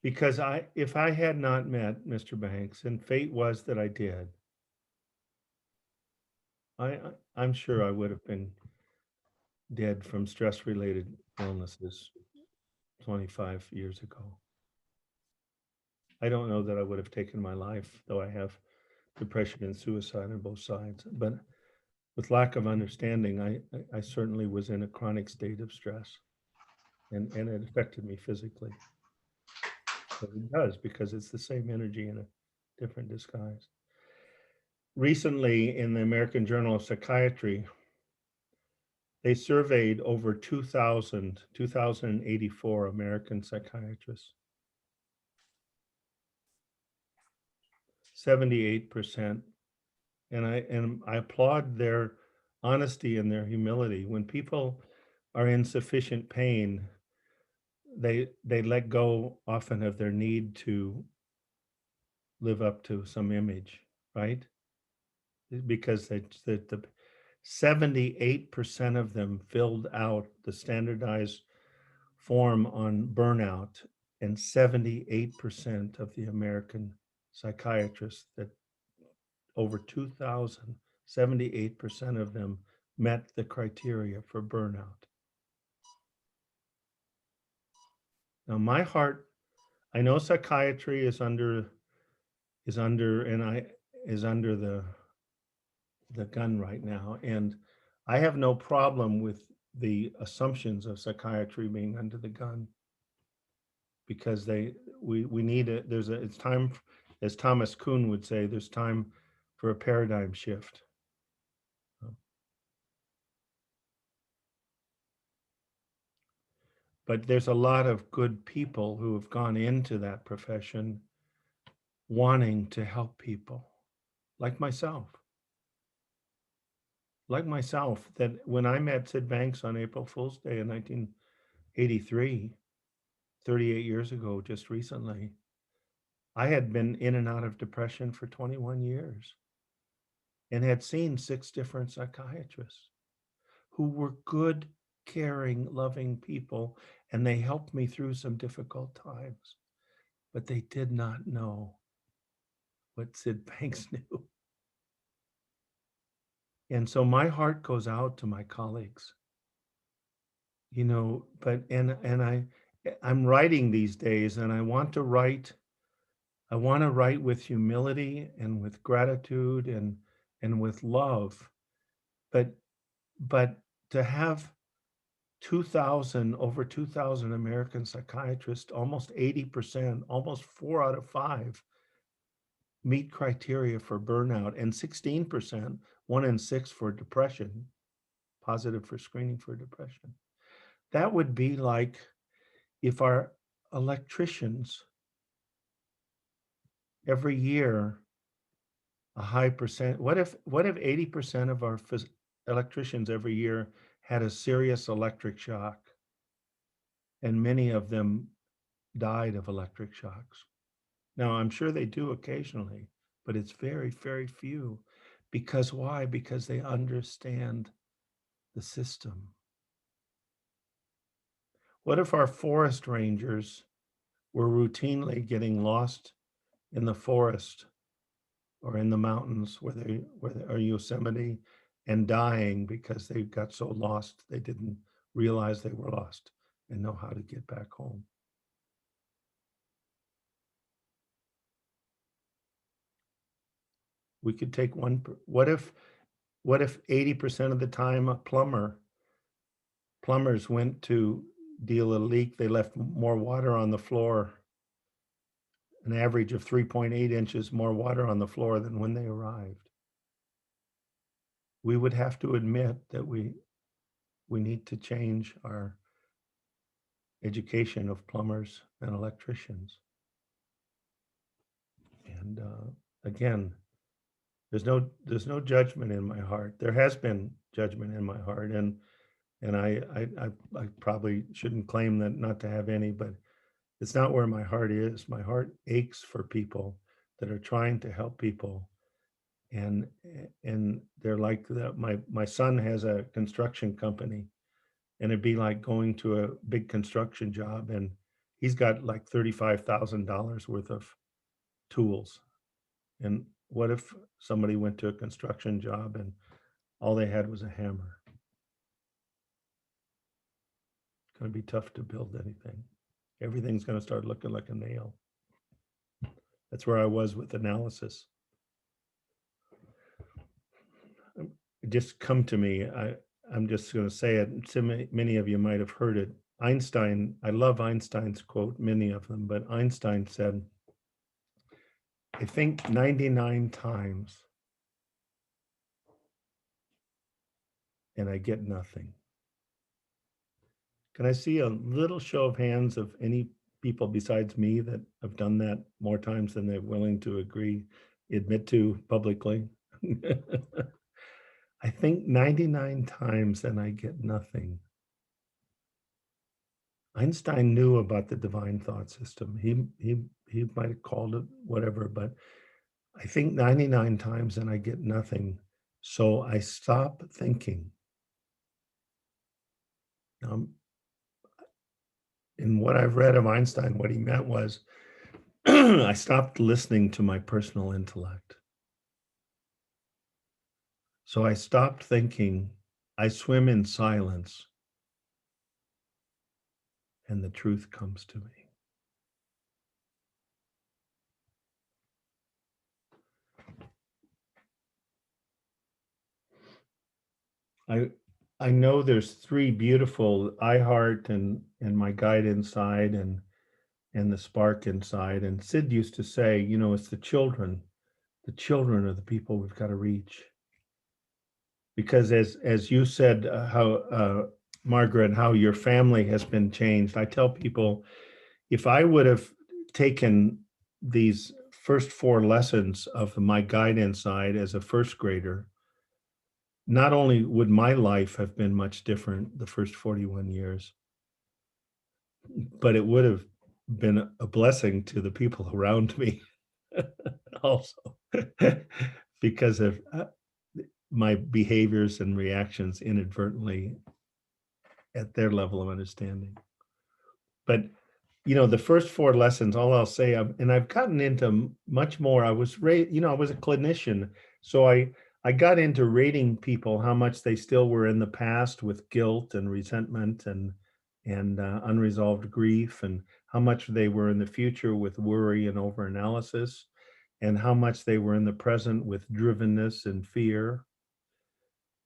because if I had not met Mr. Banks, and fate was that I did, I'm sure I would have been dead from stress-related illnesses 25 years ago. I don't know that I would have taken my life, though I have depression and suicide on both sides. But with lack of understanding, I certainly was in a chronic state of stress, and it affected me physically. But it does, because it's the same energy in a different disguise. Recently, in the American Journal of Psychiatry, they surveyed over 2,084 American psychiatrists. 78%. And I applaud their honesty and their humility. When people are in sufficient pain, they let go often of their need to live up to some image, right? Because the 78% of them filled out the standardized form on burnout, and 78% of the American psychiatrists, that over 2,000, 78% of them met the criteria for burnout. Now, my heart, I know psychiatry is under the gun right now, and I have no problem with the assumptions of psychiatry being under the gun, because we need it. It's time, as Thomas Kuhn would say, there's time for a paradigm shift. But there's a lot of good people who have gone into that profession wanting to help people, like myself. That when I met Sid Banks on April Fool's Day in 1983, 38 years ago, just recently, I had been in and out of depression for 21 years and had seen 6 different psychiatrists who were good, caring, loving people, and they helped me through some difficult times, but they did not know what Sid Banks knew. And so my heart goes out to my colleagues, you know, but I'm writing these days, and I want to write with humility and with gratitude and with love, but to have over 2,000 American psychiatrists, almost 80%, almost 4 out of 5 meet criteria for burnout, and 16%, 1 in 6 for depression, positive for screening for depression. That would be like if our electricians every year, a high percent, what if 80% of our electricians every year had a serious electric shock, and many of them died of electric shocks? Now, I'm sure they do occasionally, but it's very, very few. Because why? Because they understand the system. What if our forest rangers were routinely getting lost in the forest or in the mountains where they are Yosemite, and dying because they got so lost they didn't realize they were lost and know how to get back home? We could take one. What if 80% of the time plumbers went to deal a leak, they left more water on the floor, an average of 3.8 inches more water on the floor than when they arrived? We would have to admit that we need to change our education of plumbers and electricians. And again, there's no judgment in my heart. There has been judgment in my heart, and I probably shouldn't claim that, not to have any, but it's not where my heart is. My heart aches for people that are trying to help people, and they're like that. My son has a construction company, and it'd be like going to a big construction job, and he's got like $35,000 worth of tools. And what if somebody went to a construction job and all they had was a hammer? It's going to be tough to build anything. Everything's going to start looking like a nail. That's where I was with analysis. It just come to me. I'm just going to say it. So many of you might have heard it. Einstein, I love Einstein's quote, many of them, but Einstein said, I think 99 times, and I get nothing. Can I see a little show of hands of any people besides me that have done that more times than they're willing to admit to publicly? I think 99 times and I get nothing. Einstein knew about the divine thought system. He might have called it whatever, but I think 99 times and I get nothing. So I stop thinking. In what I've read of Einstein, what he meant was I stopped listening to my personal intellect. So I stopped thinking. I swim in silence, and the truth comes to me. I know there's three beautiful, I heart and my guide inside and the spark inside. And Sid used to say, you know, it's the children are the people we've got to reach. Because as you said, how Margaret, how your family has been changed. I tell people, if I would have taken these first 4 lessons of my guide inside as a first grader, not only would my life have been much different the first 41 years, but it would have been a blessing to the people around me also, because of my behaviors and reactions inadvertently at their level of understanding. But, you know, the first 4 lessons, all I'll say, and I've gotten into much more. I was raised, you know, I was a clinician. So I got into rating people, how much they still were in the past with guilt and resentment and unresolved grief, and how much they were in the future with worry and overanalysis, and how much they were in the present with drivenness and fear.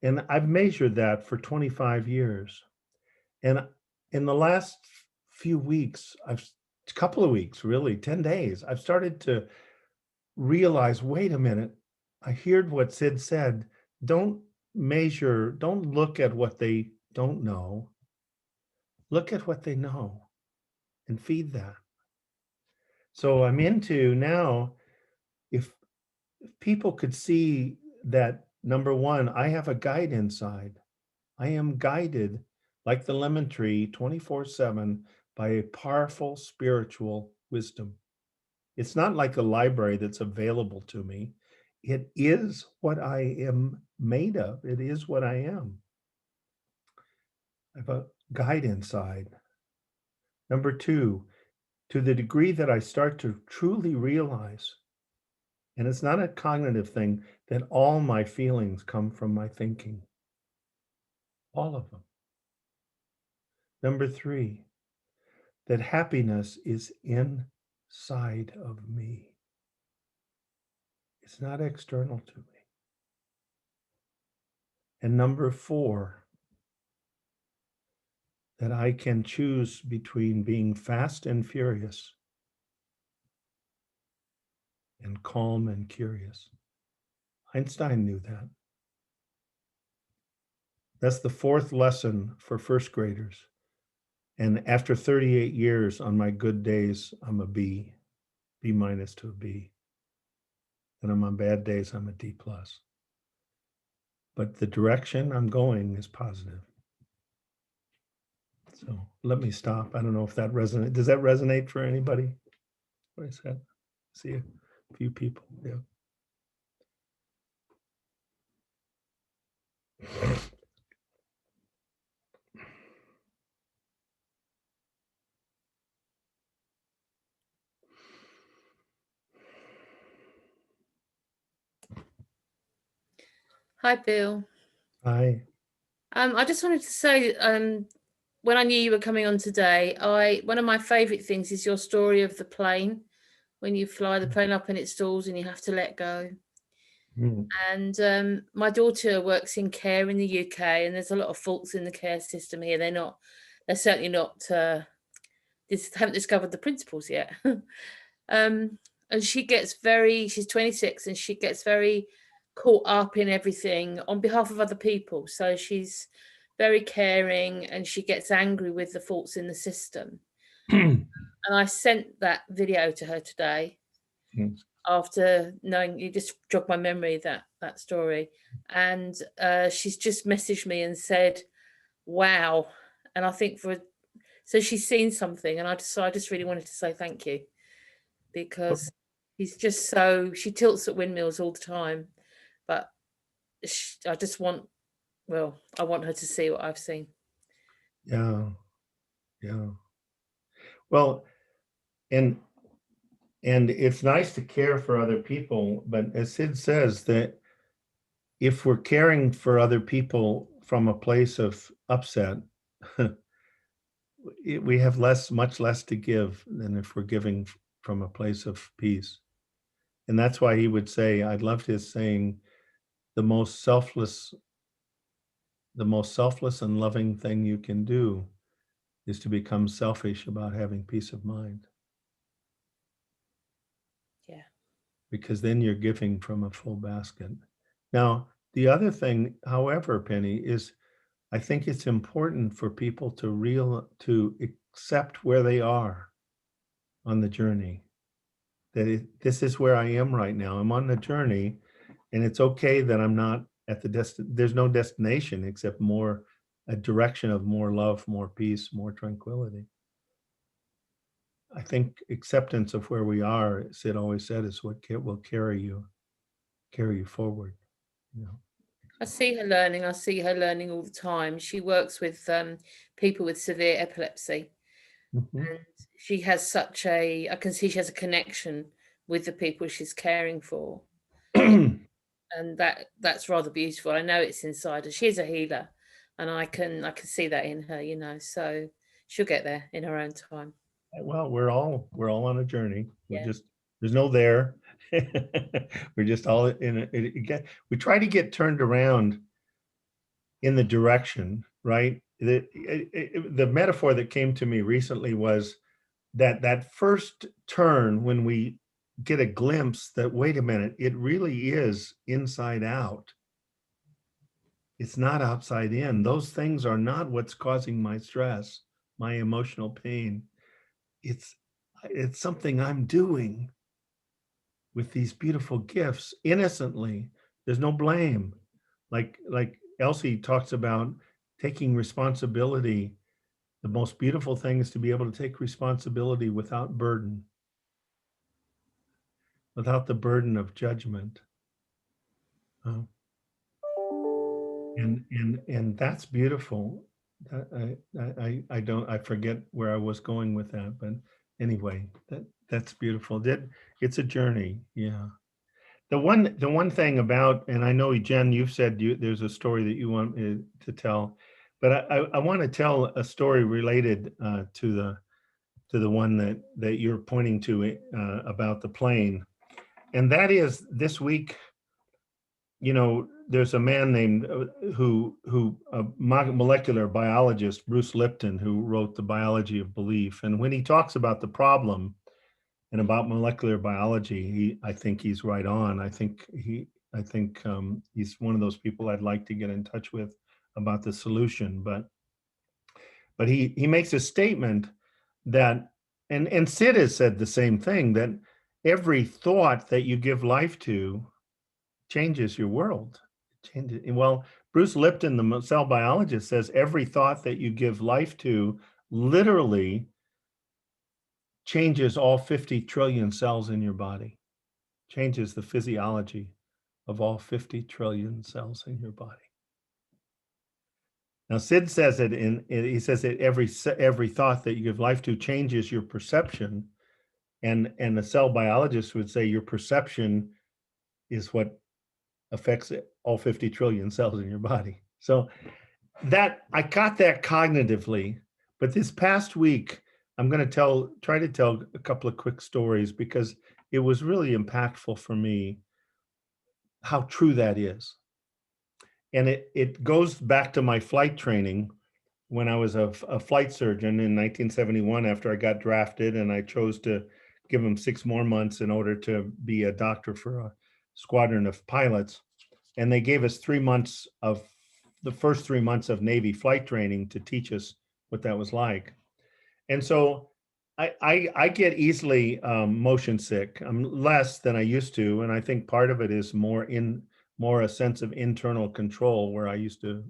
And I've measured that for 25 years. And in the last few weeks, a couple of weeks, really, 10 days, I've started to realize, wait a minute, I heard what Sid said. Don't look at what they don't know. Look at what they know and feed that. So I'm into now, if people could see that, number one, I have a guide inside. I am guided like the lemon tree 24/7 by a powerful spiritual wisdom. It's not like a library that's available to me. It is what I am made of. It is what I am. I have a guide inside. Number 2, to the degree that I start to truly realize, and it's not a cognitive thing, that all my feelings come from my thinking. All of them. Number 3, that happiness is inside of me. It's not external to me. And number 4, that I can choose between being fast and furious and calm and curious. Einstein knew that. That's the 4th lesson for first graders. And after 38 years, on my good days, I'm a B minus to a B. And on my bad days, I'm a D plus. But the direction I'm going is positive. So let me stop. I don't know if that resonates. Does that resonate for anybody? What I said? See a few people. Yeah. Hi, Bill. Hi. I just wanted to say, when I knew you were coming on today, one of my favourite things is your story of the plane, when you fly the plane up and it stalls and you have to let go. Mm. And my daughter works in care in the UK, and there's a lot of faults in the care system here. They're certainly not, haven't discovered the principles yet. And she's 26 and she gets very caught up in everything on behalf of other people. So she's very caring and she gets angry with the faults in the system. And I sent that video to her today after knowing, you just jogged my memory, that story. And she's just messaged me and said, wow. And I think so she's seen something, and I just really wanted to say thank you, because she's just she tilts at windmills all the time, but I want her to see what I've seen. Yeah. Well, and it's nice to care for other people, but as Sid says, that if we're caring for other people from a place of upset, we have much less to give than if we're giving from a place of peace. And that's why he would say, I loved his saying, the most selfless and loving thing you can do is to become selfish about having peace of mind. Yeah. Because then you're giving from a full basket. Now, the other thing, however, Penny, is I think it's important for people to accept where they are on the journey. That this is where I am right now. I'm on the journey, and it's okay that I'm not at there's no destination except a direction of more love, more peace, more tranquility. I think acceptance of where we are, Sid always said, is what will carry you forward. I see her learning all the time. She works with people with severe epilepsy. And she has I can see she has a connection with the people she's caring for. And that's rather beautiful. I know it's inside her. She's a healer, and I can see that in her, so she'll get there in her own time. Well, we're all on a journey. Yeah. There's no there. We're just all in it. We try to get turned around in the direction, right? The metaphor that came to me recently was that first turn, when we get a glimpse that, wait a minute, it really is inside out. It's not outside in. Those things are not what's causing my stress, my emotional pain. It's something I'm doing with these beautiful gifts innocently. There's no blame. Like Elsie talks about taking responsibility. The most beautiful thing is to be able to take responsibility without burden, without the burden of judgment. And that's beautiful. I forget where I was going with that, but anyway, that's beautiful. It's a journey. Yeah. The one thing about, and I know, Jen, you've said there's a story that you want me to tell, but I want to tell a story related to the one that you're pointing to about the plane, and that is this week. There's a man named a molecular biologist, Bruce Lipton, who wrote The Biology of Belief, and when he talks about the problem and about molecular biology, I think he's right on. I think he's one of those people I'd like to get in touch with about the solution. But he makes a statement that, and Sid has said the same thing, that every thought that you give life to changes your world. Well, Bruce Lipton, the cell biologist, says every thought that you give life to literally changes all 50 trillion cells in your body, changes the physiology of all 50 trillion cells in your body. Now, Sid says he says that every thought that you give life to changes your perception, and the cell biologist would say your perception is what affects all 50 trillion cells in your body. So that I got that cognitively, but this past week, I'm going to try to tell a couple of quick stories, because it was really impactful for me how true that is. And it goes back to my flight training when I was a flight surgeon in 1971, after I got drafted and I chose to give him 6 more months in order to be a doctor for a squadron of pilots. And they gave us 3 months of the first 3 months of Navy flight training to teach us what that was like. And so I get easily motion sick. I'm less than I used to. And I think part of it is more a sense of internal control where I used to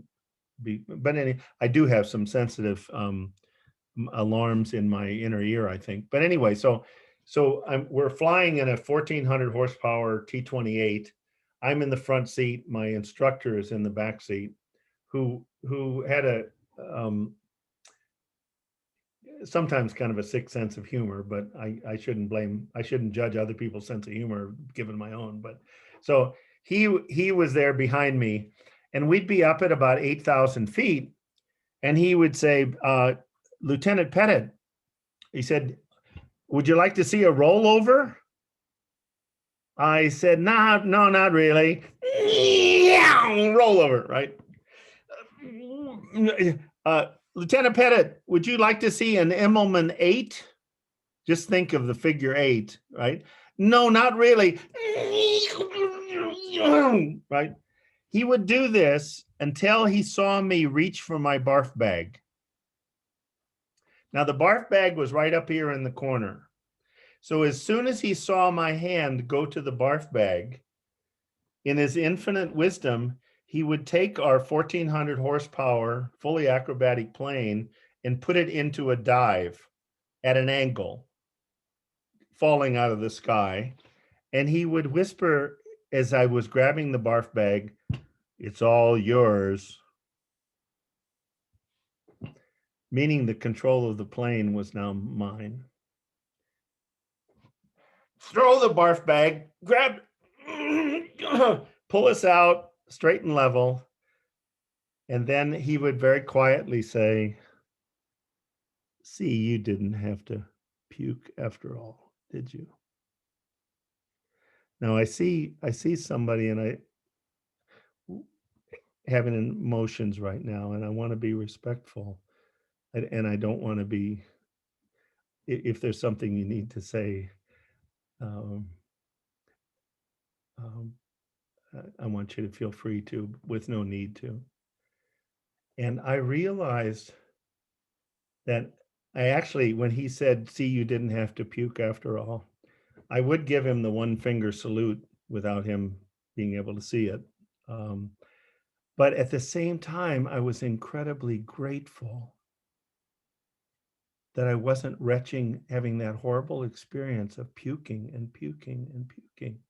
be. But I do have some sensitive alarms in my inner ear, I think. But anyway, so we're flying in a 1400 horsepower T-28. I'm in the front seat. My instructor is in the back seat, who had a sometimes kind of a sick sense of humor, but I shouldn't judge other people's sense of humor given my own. But so he was there behind me, and we'd be up at about 8,000 feet, and he would say, Lieutenant Pettit, he said, would you like to see a rollover? I said, no, not really. Rollover, right? Lieutenant Pettit, would you like to see an Immelman 8? Just think of the figure 8, right? No, not really. Right? He would do this until he saw me reach for my barf bag. Now, the barf bag was right up here in the corner. So as soon as he saw my hand go to the barf bag, in his infinite wisdom, he would take our 1400 horsepower, fully acrobatic plane and put it into a dive at an angle, falling out of the sky. And he would whisper as I was grabbing the barf bag, "It's all yours," meaning the control of the plane was now mine. Throw the barf bag, grab, pull us out straight and level. And then he would very quietly say, "See, you didn't have to puke after all, did you?" Now I see somebody, and I having emotions right now, and I want to be respectful, and I don't want to be, if there's something you need to say, I want you to feel free to, with no need to. And I realized that I actually, when he said, "See, you didn't have to puke after all," I would give him the 1 finger salute without him being able to see it. But at the same time, I was incredibly grateful that I wasn't retching, having that horrible experience of puking and puking and puking.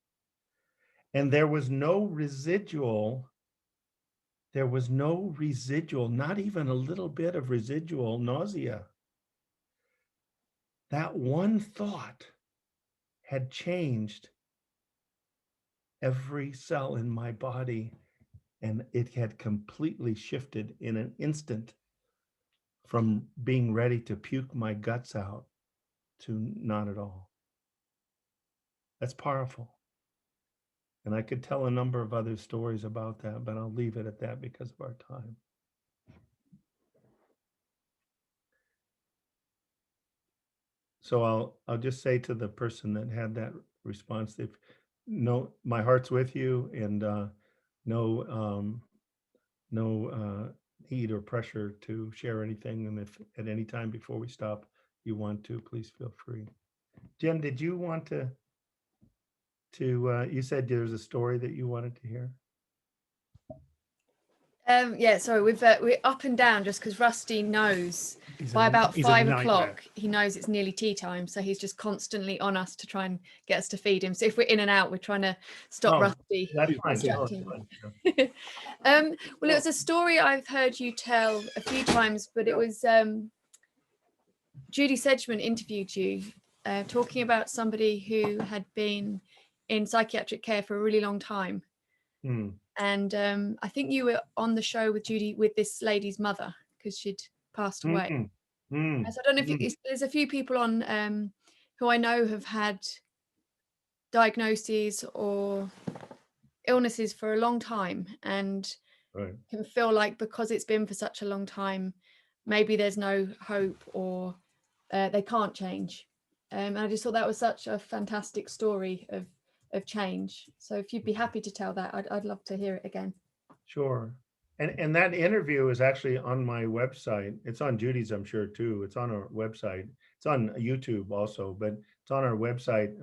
And there was no residual, not even a little bit of residual nausea. That one thought had changed every cell in my body, and it had completely shifted in an instant from being ready to puke my guts out to not at all. That's powerful. And I could tell a number of other stories about that, but I'll leave it at that because of our time. So I'll just say to the person that had that response, if no, my heart's with you, and no need or pressure to share anything. And if at any time before we stop you want to, please feel free. Jen, did you want to you said there's a story that you wanted to hear? Yeah, sorry, we're up and down just because Rusty knows by about 5 o'clock, he knows it's nearly tea time. So he's just constantly on us to try and get us to feed him. So if we're in and out, we're trying to stop Rusty distracting. Well, it was a story I've heard you tell a few times, but it was Judy Sedgman interviewed you talking about somebody who had been in psychiatric care for a really long time. And I think you were on the show with Judy with this lady's mother because she'd passed away. So I don't know if there's a few people on who I know have had diagnoses or illnesses for a long time and can feel like because it's been for such a long time, maybe there's no hope or they can't change. And I just thought that was such a fantastic story of change. So if you'd be happy to tell that, I'd love to hear it again. Sure. And that interview is actually on my website. It's on Judy's, I'm sure, too. It's on our website. It's on YouTube also, but it's on our website.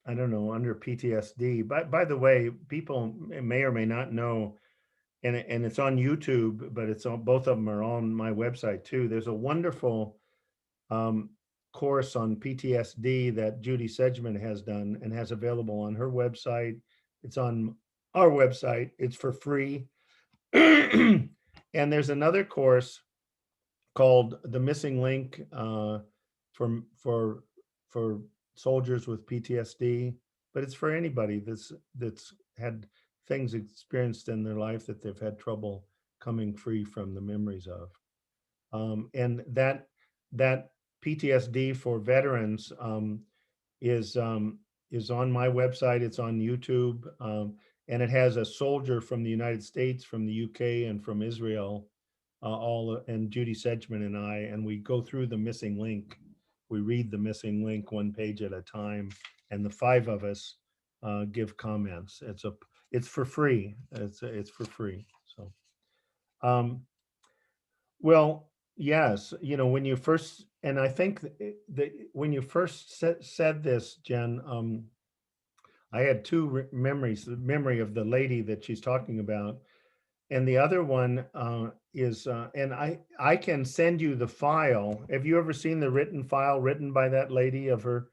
I don't know, under PTSD. By the way, people may or may not know, and it's on YouTube, but it's on, both of them are on my website too. There's a wonderful course on PTSD that Judy Sedgman has done and has available on her website. It's on our website. It's for free. And there's another course called The Missing Link for soldiers with PTSD, but it's for anybody that's had things experienced in their life that they've had trouble coming free from the memories of. And that PTSD for veterans is on my website. It's on YouTube, and it has a soldier from the United States, from the UK, and from Israel, and Judy Sedgman and we go through the missing link. We read the missing link one page at a time, and the 5 of us give comments. It's for free. It's for free. So, well, yes, when you first, and I think that when you first said this, Jen, I had 2 memories. The memory of the lady that she's talking about, and the other one is, and I can send you the file. Have you ever seen the written file written by that lady of her?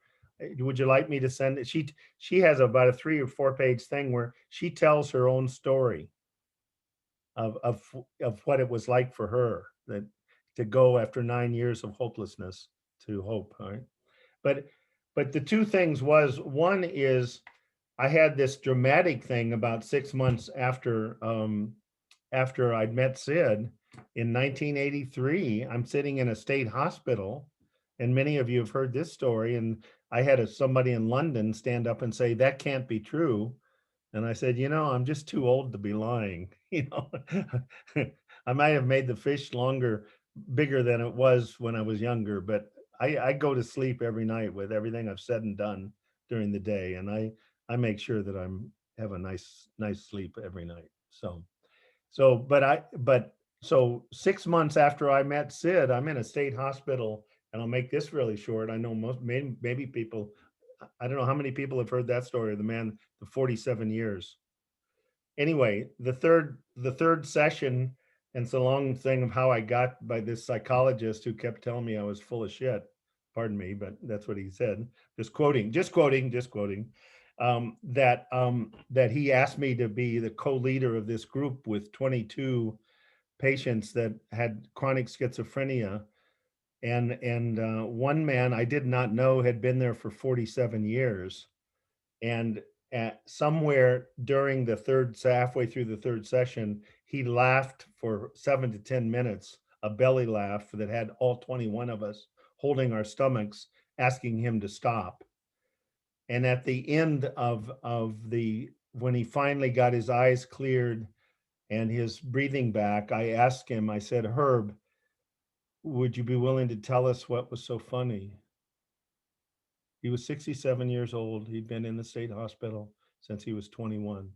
Would you like me to send it? She has about a 3 or 4 page thing where she tells her own story of what it was like for her to go after 9 years of hopelessness to hope. Right? But the 2 things was, one is I had this dramatic thing about 6 months after I'd met Sid in 1983. I'm sitting in a state hospital, and many of you have heard this story. And I had somebody in London stand up and say, "That can't be true." And I said, I'm just too old to be lying. I might have made the fish bigger than it was when I was younger, but I go to sleep every night with everything I've said and done during the day. And I make sure that have a nice sleep every night. So 6 months after I met Sid, I'm in a state hospital, and I'll make this really short. I know maybe people, I don't know how many people have heard that story of the 47 years. Anyway, the third session, and it's a long thing of how I got by this psychologist who kept telling me I was full of shit. Pardon me, but that's what he said. Just quoting. That he asked me to be the co-leader of this group with 22 patients that had chronic schizophrenia. And one man I did not know had been there for 47 years. And somewhere during halfway through the 3rd session, he laughed for 7 to 10 minutes, a belly laugh that had all 21 of us holding our stomachs, asking him to stop. And at the end when he finally got his eyes cleared and his breathing back, I asked him, I said, "Herb, would you be willing to tell us what was so funny?" He was 67 years old. He'd been in the state hospital since he was 21.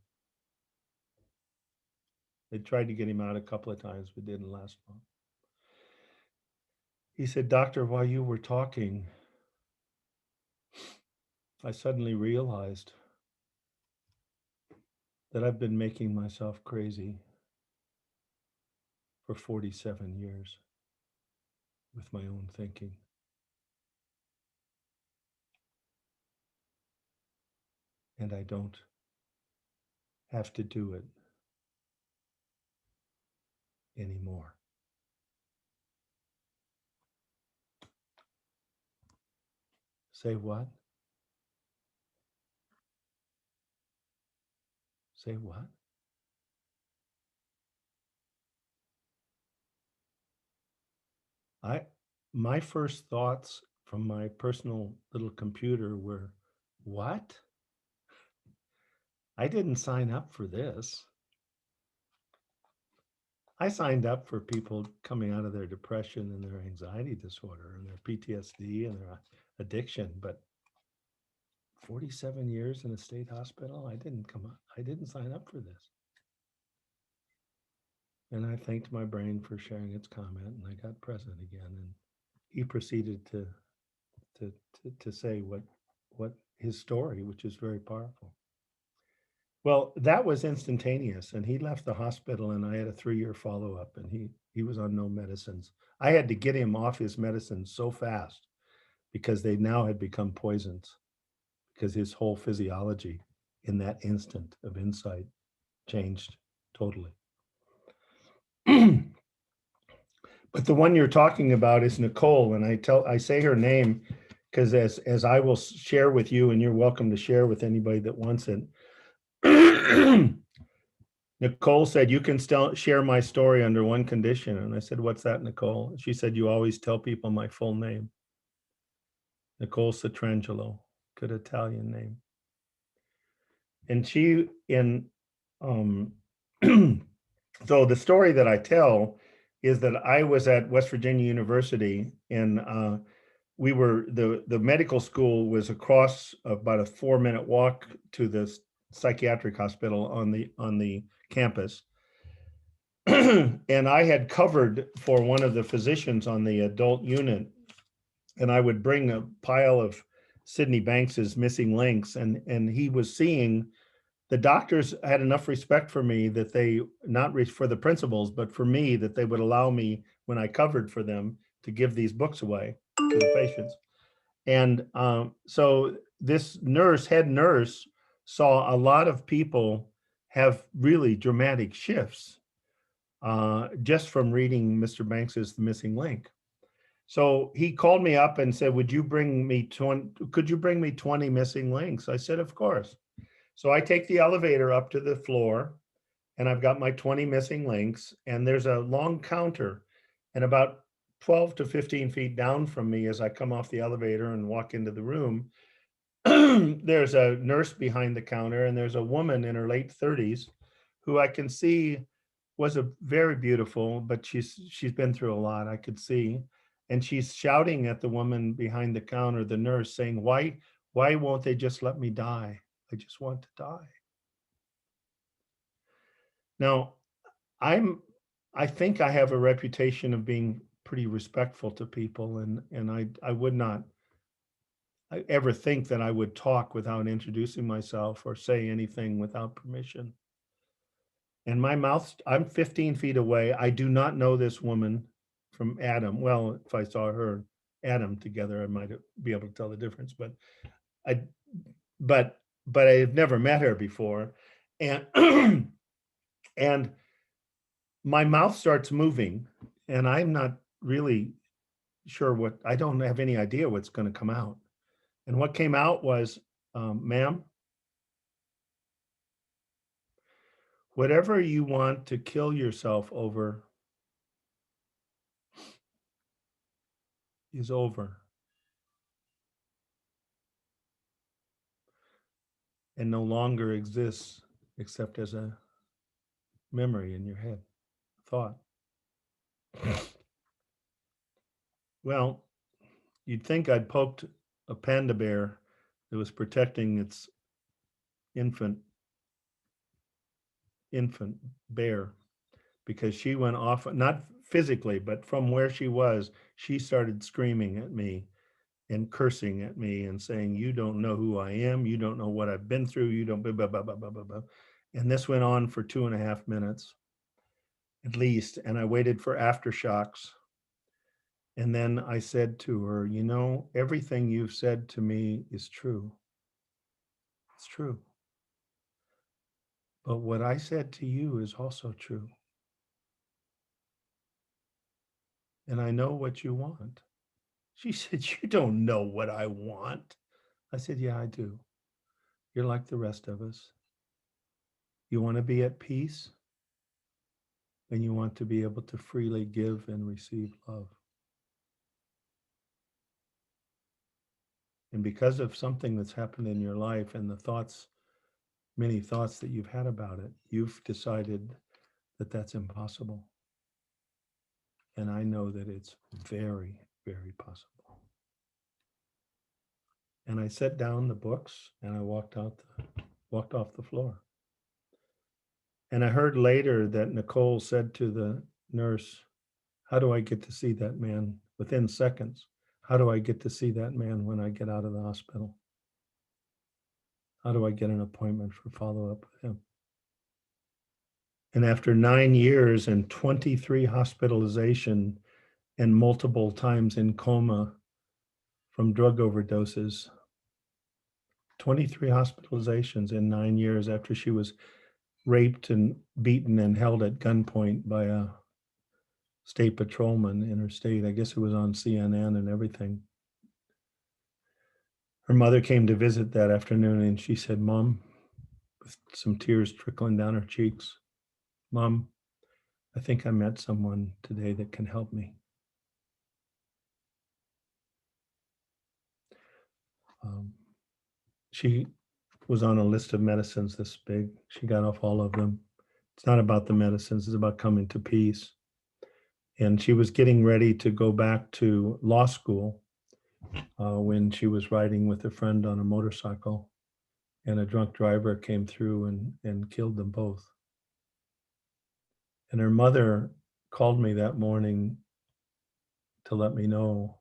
They tried to get him out a couple of times, but didn't last long. He said, "Doctor, while you were talking, I suddenly realized that I've been making myself crazy for 47 years with my own thinking. And I don't have to do it anymore." Say what? Say what? My first thoughts from my personal little computer were, what? I didn't sign up for this. I signed up for people coming out of their depression and their anxiety disorder and their PTSD and their addiction, but 47 years in a state hospital, I didn't sign up for this. And I thanked my brain for sharing its comment, and I got present again. And he proceeded to say what his story, which is very powerful. Well, that was instantaneous, and he left the hospital, and I had a 3-year follow-up, and he was on no medicines. I had to get him off his medicines so fast because they now had become poisons, because his whole physiology in that instant of insight changed totally. But the one you're talking about is Nicole, and I say her name because as I will share with you, and you're welcome to share with anybody that wants it. Nicole said, you can still share my story under one condition. And I said, what's that, Nicole? She said, you always tell people my full name. Nicole Citrangelo, good Italian name. And so the story that I tell is that I was at West Virginia University, and the medical school was across about a 4-minute walk to the psychiatric hospital on the campus. And I had covered for one of the physicians on the adult unit, and I would bring a pile of Sydney Banks's missing links, and he was seeing. The doctors had enough respect for me that they, not for the principals, but for me, that they would allow me, when I covered for them, to give these books away to the patients. And so this head nurse, saw a lot of people have really dramatic shifts just from reading Mr. Banks's The Missing Link. So he called me up and said, could you bring me 20 missing links? I said, of course. So I take the elevator up to the floor, and I've got my 20 missing links, and there's a long counter, and about 12 to 15 feet down from me as I come off the elevator and walk into the room, there's a nurse behind the counter, and there's a woman in her late 30s who I can see was very beautiful, but she's been through a lot, I could see. And she's shouting at the woman behind the counter, the nurse, saying, why won't they just let me die? I just want to die. Now, I think I have a reputation of being pretty respectful to people, and I would not ever think that I would talk without introducing myself or say anything without permission. And my mouth, I'm 15 feet away. I do not know this woman from Adam. Well, if I saw her and Adam together, I might be able to tell the difference, but I've never met her before. And and my mouth starts moving, and I'm not really sure I don't have any idea what's going to come out. And what came out was, ma'am, whatever you want to kill yourself over is over. And no longer exists except as a memory in your head, thought. Well, you'd think I'd poked a panda bear that was protecting its infant bear, because she went off, not physically, but from where she was, she started screaming at me and cursing at me and saying, you don't know who I am. You don't know what I've been through. You don't, blah, blah, blah, blah, blah, blah, blah. And this went on for 2.5 minutes at least. And I waited for aftershocks. And then I said to her, you know, everything you've said to me is true. It's true. But what I said to you is also true. And I know what you want. She said, you don't know what I want. I said, yeah, I do. You're like the rest of us. You want to be at peace, and you want to be able to freely give and receive love. And because of something that's happened in your life and many thoughts that you've had about it, you've decided that that's impossible. And I know that it's very, very possible. And I set down the books and I walked off the floor. And I heard later that Nicole said to the nurse, how do I get to see that man within seconds? How do I get to see that man when I get out of the hospital? How do I get an appointment for follow-up with him? And after 9 years and 23 hospitalization and multiple times in coma from drug overdoses, 23 hospitalizations in 9 years after she was raped and beaten and held at gunpoint by a state patrolman in her state. I guess it was on CNN and everything. Her mother came to visit that afternoon and she said, Mom, with some tears trickling down her cheeks, Mom, I think I met someone today that can help me. She was on a list of medicines this big. She got off all of them. It's not about the medicines, it's about coming to peace. And she was getting ready to go back to law school when she was riding with a friend on a motorcycle, and a drunk driver came through and killed them both. And her mother called me that morning to let me know.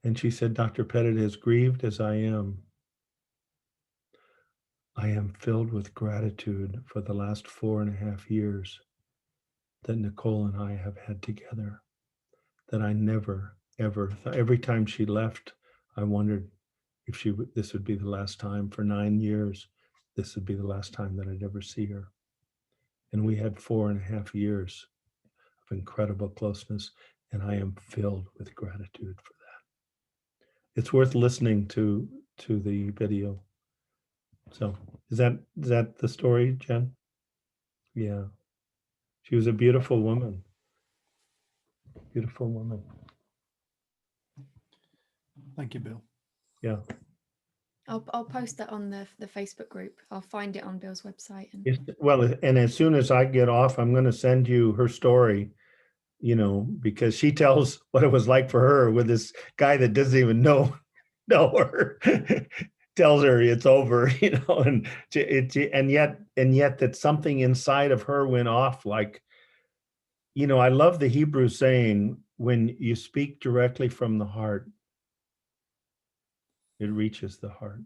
And she said, Dr. Pettit, as grieved as I am filled with gratitude for the last 4.5 years that Nicole and I have had together, that I never, ever, every time she left, I wondered if this would be the last time. For 9 years, this would be the last time that I'd ever see her. And we had 4.5 years of incredible closeness, and I am filled with gratitude for that. It's worth listening to the video. So is that the story, Jen? Yeah. She was a beautiful woman. Beautiful woman. Thank you, Bill. Yeah. I'll post that on the Facebook group. I'll find it on Bill's website. Well, and as soon as I get off, I'm going to send you her story, because she tells what it was like for her with this guy that doesn't even know her. Tells her it's over, and yet that something inside of her went off. Like, I love the Hebrew saying, when you speak directly from the heart, it reaches the heart.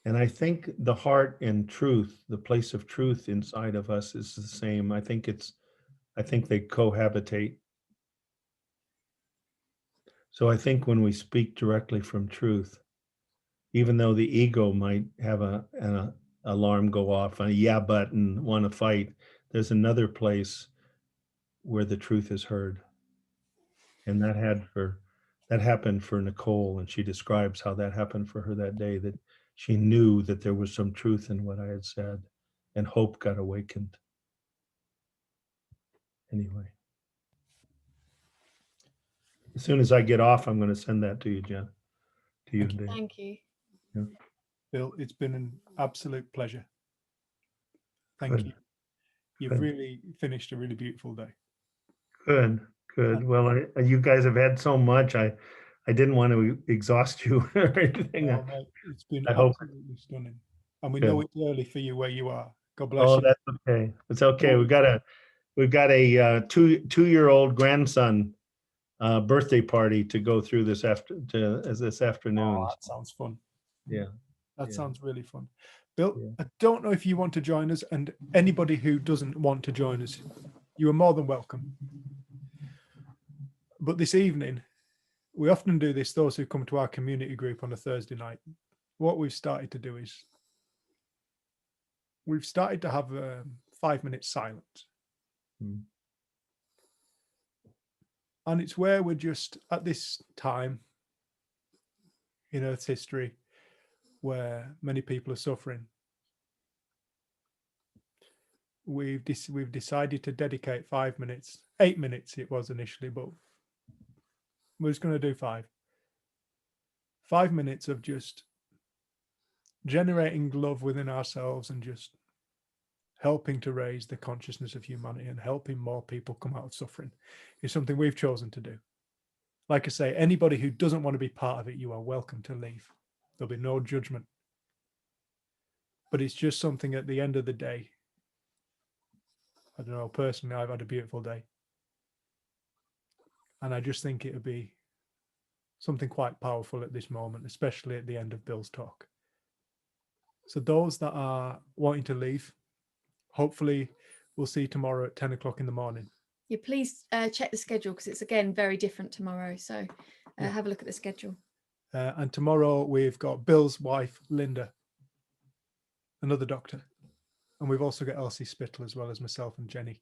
And I think the heart and truth, the place of truth inside of us, is the same. I think they cohabitate. So I think when we speak directly from truth, even though the ego might have an alarm go off, a yeah button, want to fight, there's another place where the truth is heard. And that happened for Nicole, and she describes how that happened for her that day, that she knew that there was some truth in what I had said, and hope got awakened. Anyway. As soon as I get off, I'm going to send that to you, Jen. To you, Dave. Thank you. Yeah. Bill, it's been an absolute pleasure. Thank Good. you. You've Good. really finished a really beautiful day. Good. Well, you guys have had so much. I didn't want to exhaust you or anything. No, mate, it's been I hope. absolutely stunning. And we Good. know it's early for you where you are. God bless Oh, you. that's okay. It's okay. We've got a two-year-old grandson birthday party to go through this afternoon. Oh, that sounds fun. Yeah. That Yeah. sounds really fun. Bill, Yeah. I don't know if you want to join us, and anybody who doesn't want to join us, you are more than welcome. But this evening, we often do this, those who come to our community group on a Thursday night. What we've started to do is we've started to have 5 minutes silence. And it's where we're just at this time in Earth's history where many people are suffering. We've decided to dedicate 5 minutes, 8 minutes it was initially, but we're just going to do 5 minutes of just generating love within ourselves and just helping to raise the consciousness of humanity and helping more people come out of suffering is something we've chosen to do. Like I say, anybody who doesn't want to be part of it, you are welcome to leave. There'll be no judgment. But it's just something at the end of the day. I don't know, personally, I've had a beautiful day. And I just think it would be something quite powerful at this moment, especially at the end of Bill's talk. So those that are wanting to leave, hopefully we'll see you tomorrow at 10 o'clock in the morning. Yeah, please check the schedule, because it's again very different tomorrow. So have a look at the schedule. And tomorrow we've got Bill's wife, Linda, another doctor. And we've also got Elsie Spittle, as well as myself and Jenny.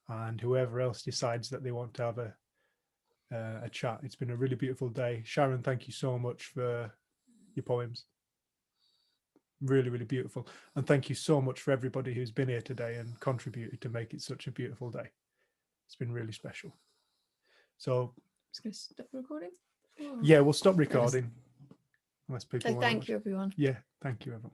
And whoever else decides that they want to have a chat. It's been a really beautiful day. Sharon, thank you so much for your poems. Really, really beautiful. And thank you so much for everybody who's been here today and contributed to make it such a beautiful day. It's been really special. So Just going to stop recording. yeah, we'll stop recording unless people So thank you, everyone. Yeah, thank you, everyone.